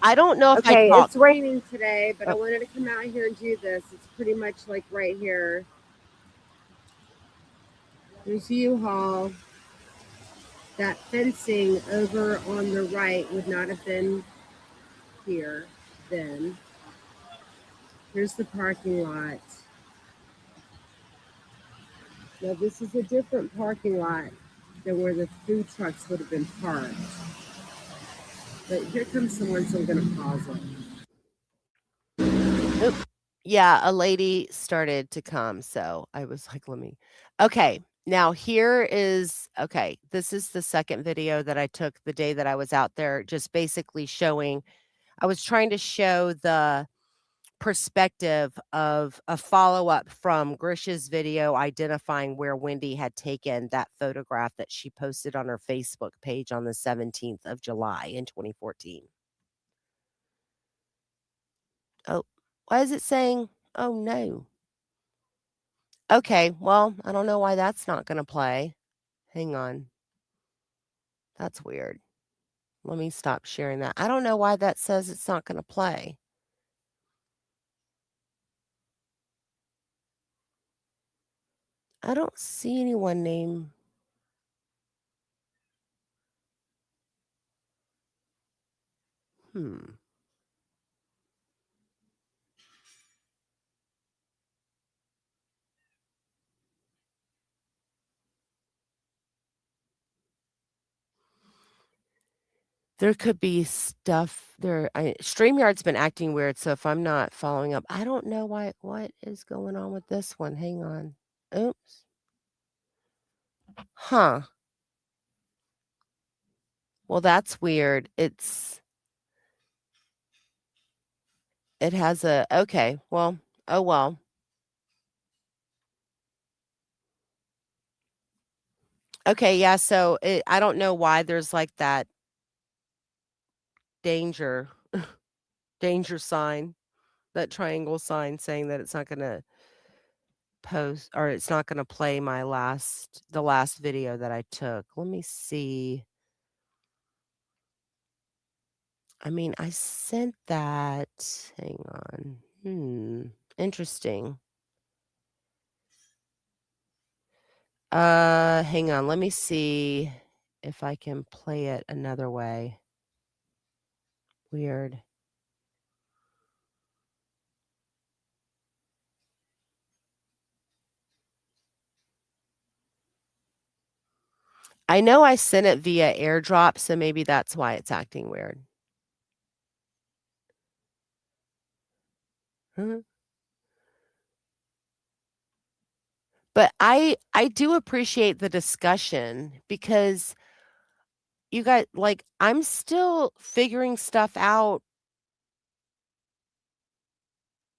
I don't know if I Okay, talked. it's raining today, but I Oh, wanted to come out here and do this. It's pretty much like right here. There's U-Haul. That fencing over on the right would not have been here then. Here's the parking lot. Now this is a different parking lot than where the food trucks would have been parked. But here comes someone, so I'm going to pause it. oop. Yeah, a lady started to come, so I was like, "Let me." Okay, now here is okay, this is the second video that I took the day that I was out there, just basically showing I was trying to show the perspective of a follow-up from Grish's video identifying where Wendy had taken that photograph that she posted on her Facebook page on the 17th of July in 2014. Oh, why is it saying, "Oh, no"? Okay, well, I don't know why that's not gonna play. Hang on. That's weird. Let me stop sharing that. I don't know why that says it's not gonna play. I don't see anyone named. Hmm. There could be stuff there. StreamYard's been acting weird, so if I'm not following up, I don't know why. What is going on with this one? Hang on. Oops. Huh. Well, that's weird. It has a okay. Well, oh well. Okay, yeah, so I don't know why there's like that danger danger sign, that triangle sign saying that it's not gonna post or it's not gonna play the last video that I took. Let me see. I mean, I sent that. Hang on. Interesting. Hang on. Let me see if I can play it another way. Weird. I know I sent it via AirDrop, so maybe that's why it's acting weird. Huh. But I do appreciate the discussion because you guys like I'm still figuring stuff out,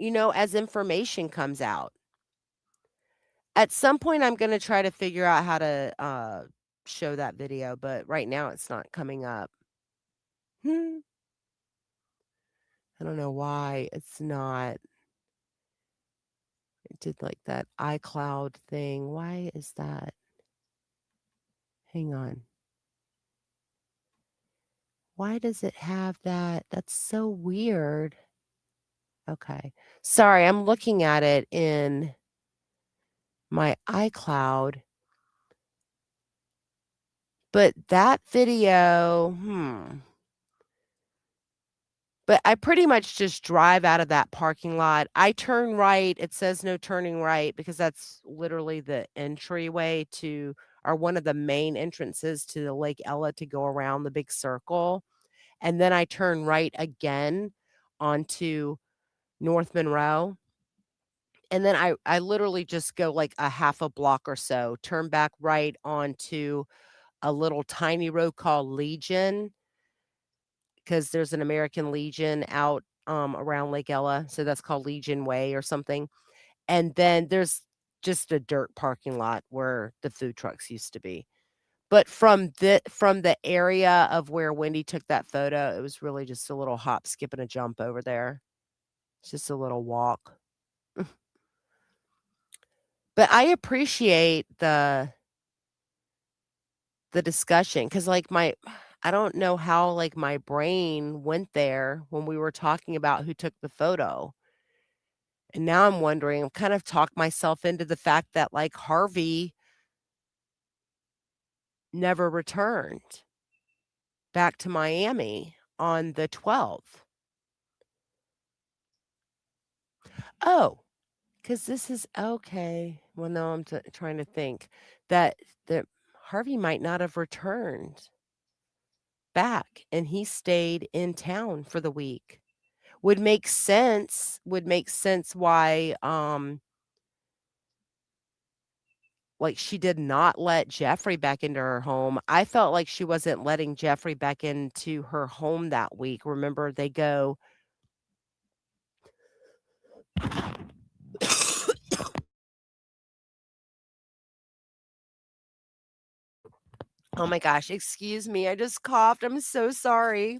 as information comes out. At some point I'm going to try to figure out how to show that video, but right now it's not coming up. Hmm. I don't know why it's not. It did like that iCloud thing. Why is that? Hang on. Why does it have that? That's so weird. Okay. Sorry, I'm looking at it in my iCloud. But that video, but I pretty much just drive out of that parking lot. I turn right. It says no turning right because that's literally the entryway to or one of the main entrances to the Lake Ella to go around the big circle. And then I turn right again onto North Monroe. And then I literally just go like a half a block or so, turn back right onto a little tiny road called Legion because there's an American Legion out around Lake Ella. So that's called Legion Way or something. And then there's just a dirt parking lot where the food trucks used to be. But from the area of where Wendy took that photo, it was really just a little hop, skip, and a jump over there. It's just a little walk. But I appreciate the discussion because like I don't know how, like, my brain went there when we were talking about who took the photo, and now I'm wondering, I've kind of talked myself into the fact that, like, Harvey never returned back to Miami on the 12th. Oh, because this is okay. Well, no, I'm trying to think that that Harvey might not have returned back, and he stayed in town for the week. Would make sense why, like, she did not let Jeffrey back into her home. I felt like she wasn't letting Jeffrey back into her home that week. Remember, they go Oh my gosh, excuse me, I just coughed, I'm so sorry.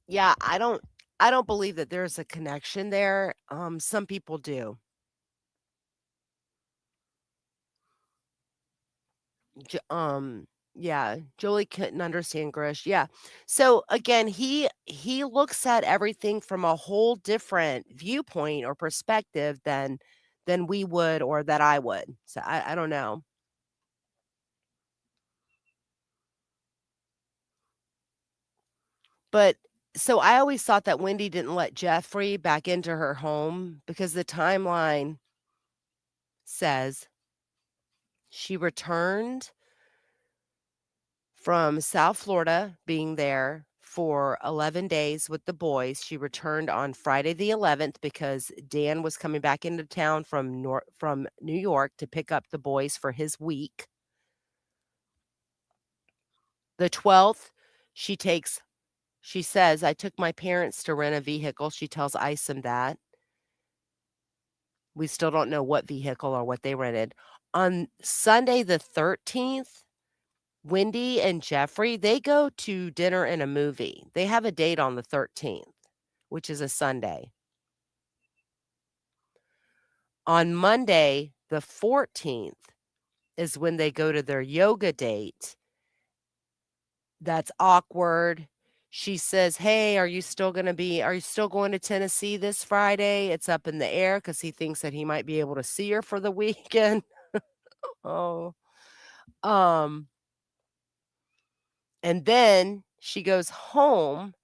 Yeah, I don't believe that there's a connection there, some people do. J yeah, Jolie couldn't understand Grish, yeah. So, again, he looks at everything from a whole different viewpoint or perspective than we would or that I would. So, I don't know. But so I always thought that Wendy didn't let Jeffrey back into her home because the timeline says she returned from South Florida, being there for 11 days with the boys. She returned on Friday the 11th because Dan was coming back into town from New York to pick up the boys for his week. The 12th, she says, "I took my parents to rent a vehicle." She tells Isom that. We still don't know what vehicle or what they rented. On Sunday the 13th, Wendy and Jeffrey, they go to dinner and a movie. They have a date on the 13th, which is a Sunday. On Monday, the 14th, is when they go to their yoga date. That's awkward. She says, "Hey, are you still going to Tennessee this Friday?" It's up in the air because he thinks that he might be able to see her for the weekend. Oh. Um, and then she goes home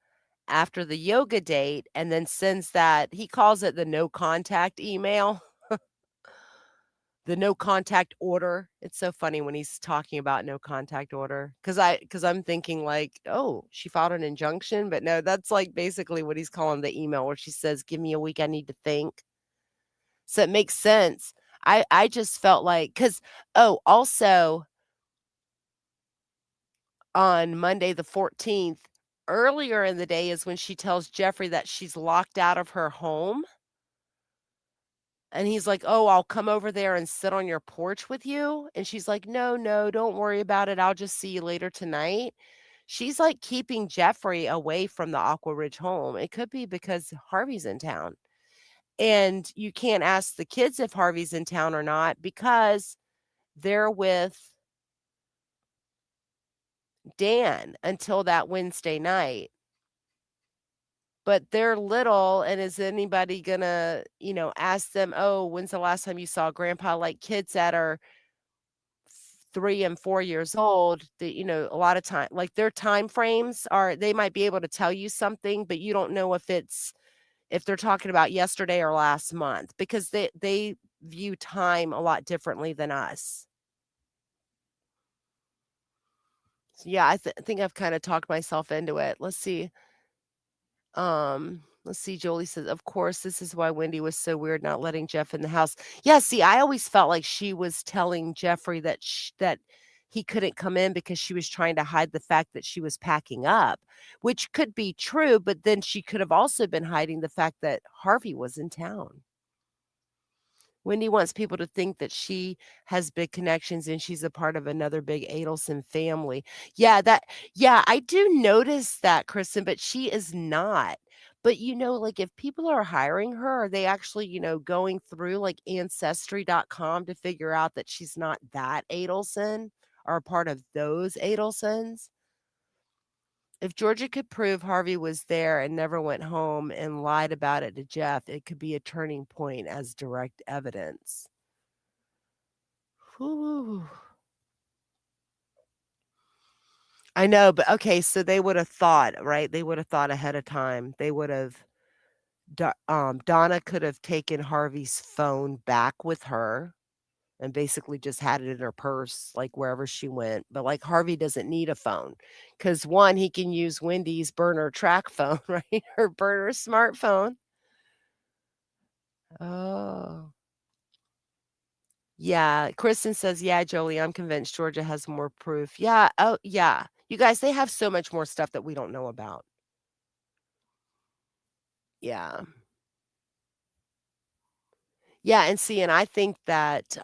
after the yoga date and then sends that he calls it the no contact email, the no contact order. It's so funny when he's talking about no contact order because I'm thinking like, oh, she filed an injunction, but no, that's like basically what he's calling the email where she says, "Give me a week, I need to think." So it makes sense. I just felt like because also on Monday the 14th, earlier in the day is when she tells Jeffrey that she's locked out of her home. And he's like, "Oh, I'll come over there and sit on your porch with you." And she's like, "No, no, don't worry about it. I'll just see you later tonight." She's like keeping Jeffrey away from the Aqua Ridge home. It could be because Harvey's in town. And you can't ask the kids if Harvey's in town or not because they're with Dan until that Wednesday night. But they're little, and is anybody gonna, ask them, "Oh, when's the last time you saw grandpa?" Like kids that are 3 and 4 years old, a lot of time like, their time frames are they might be able to tell you something, but you don't know if they're talking about yesterday or last month because they view time a lot differently than us. So, yeah, I think I've kinda talked myself into it. Let's see, Jolie says, "Of course, this is why Wendy was so weird not letting Jeff in the house." Yeah, see, I always felt like she was telling Jeffrey that he couldn't come in because she was trying to hide the fact that she was packing up, which could be true, but then she could have also been hiding the fact that Harvey was in town. Wendy wants people to think that she has big connections and she's a part of another big Adelson family. Yeah, yeah, I do notice that, Kristen, but she is not. But like if people are hiring her, are they actually, going through like ancestry.com to figure out that she's not that Adelson or a part of those Adelsons? If Georgia could prove Harvey was there and never went home and lied about it to Jeff, it could be a turning point as direct evidence. Whew. I know, but okay, so they would have thought, right? They would have thought ahead of time. They would have Donna could have taken Harvey's phone back with her and basically just had it in her purse, like wherever she went. But like Harvey doesn't need a phone because one, he can use Wendy's burner track phone, right? Her burner smartphone. Oh. Yeah, Kristen says, "Yeah, Jolie, I'm convinced Georgia has more proof." Yeah, oh, yeah. You guys, they have so much more stuff that we don't know about. Yeah. Yeah, and see, and I think that,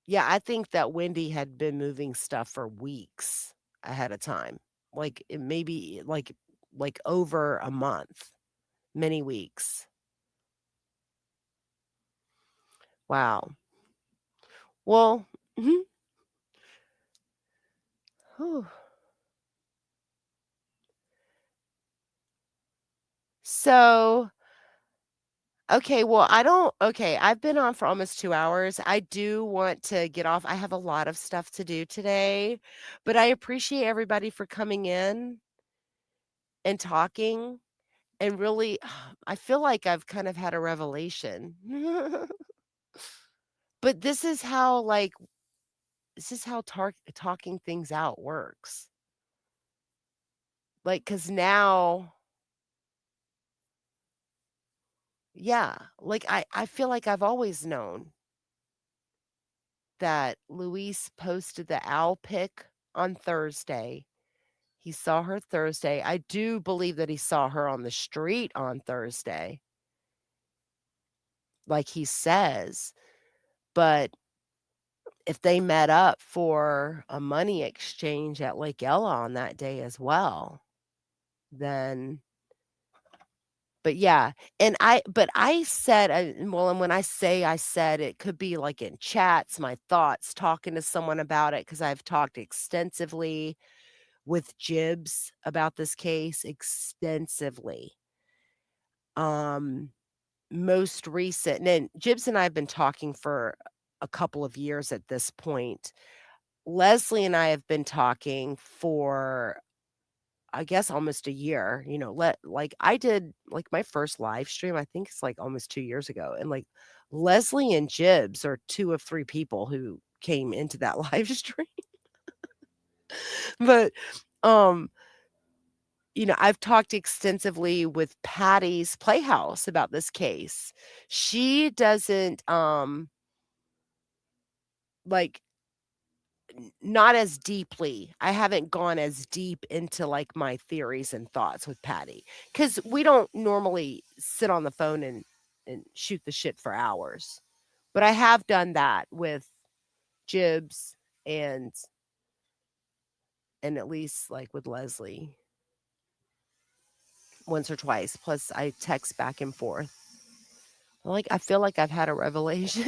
yeah, I think that Wendy had been moving stuff for weeks ahead of time. Like, it maybe like over a month, many weeks. Wow. Well, mhm. Whew. So okay, well, I've been on for almost 2 hours. I do want to get off. I have a lot of stuff to do today, but I appreciate everybody for coming in and talking and really I feel like I've kind of had a revelation. But this is how talking things out works. Like, cause now yeah, like I feel like I've always known that Luis posted the owl pic on Thursday. He saw her Thursday. I do believe that he saw her on the street on Thursday, like he says. But if they met up for a money exchange at Lake Ella on that day as well, then but yeah, but I said, well, and when I said it could be like in chats, my thoughts, talking to someone about it because I've talked extensively with Jibs about this case extensively. Um, Most recent and Jibs and I have been talking for a couple of years at this point. Leslie and I have been talking for, I guess, almost a year. Like I did like my first live stream, I think it's like almost 2 years ago. And like Leslie and Jibs are 2 of 3 people who came into that live stream. But um I've talked extensively with Patty's Playhouse about this case. She doesn't, like, not as deeply. I haven't gone as deep into like my theories and thoughts with Patty because we don't normally sit on the phone and shoot the shit for hours. But I have done that with Jibs and at least like with Leslie once or twice. Plus I text back and forth. Like, I feel like I've had a revelation.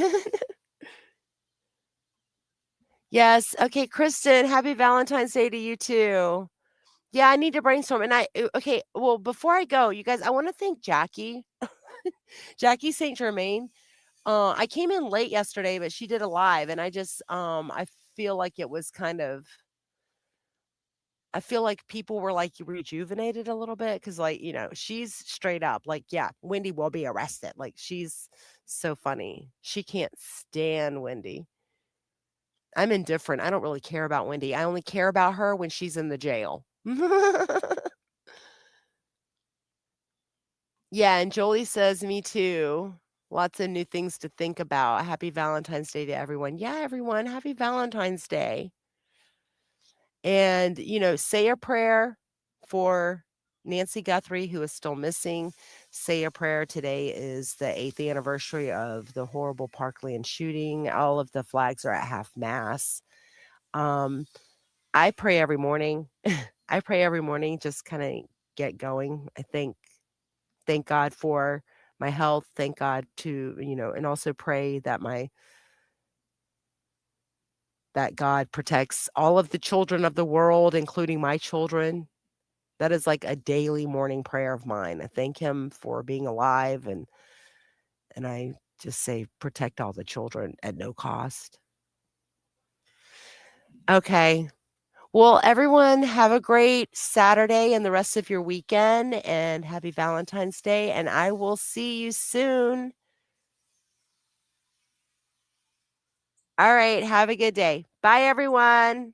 Yes. Okay, Kristen, happy Valentine's Day to you too. Yeah, I need to brainstorm. And okay, well, before I go, you guys, I want to thank Jackie, Jackie St. Germain. I came in late yesterday, but she did a live, and I feel like it was I feel like people were like rejuvenated a little bit because, like, she's straight up like, yeah, Wendy will be arrested. Like, she's so funny. She can't stand Wendy. I'm indifferent. I don't really care about Wendy. I only care about her when she's in the jail. Yeah, and Jolie says, "Me too. Lots of new things to think about. Happy Valentine's Day to everyone." Yeah, everyone, happy Valentine's Day. And, say a prayer for Nancy Guthrie, who is still missing. say a prayer. Today is the 8th anniversary of the horrible Parkland shooting. All of the flags are at half mast. Um, I pray every morning. I pray every morning, just kind of get going. I thank God for my health. Thank God to, and also pray that God protects all of the children of the world, including my children. That is like a daily morning prayer of mine. I thank him for being alive, and I just say protect all the children at no cost. Okay. Well, everyone have a great Saturday and the rest of your weekend, and happy Valentine's Day, and I will see you soon. All right, have a good day. Bye everyone.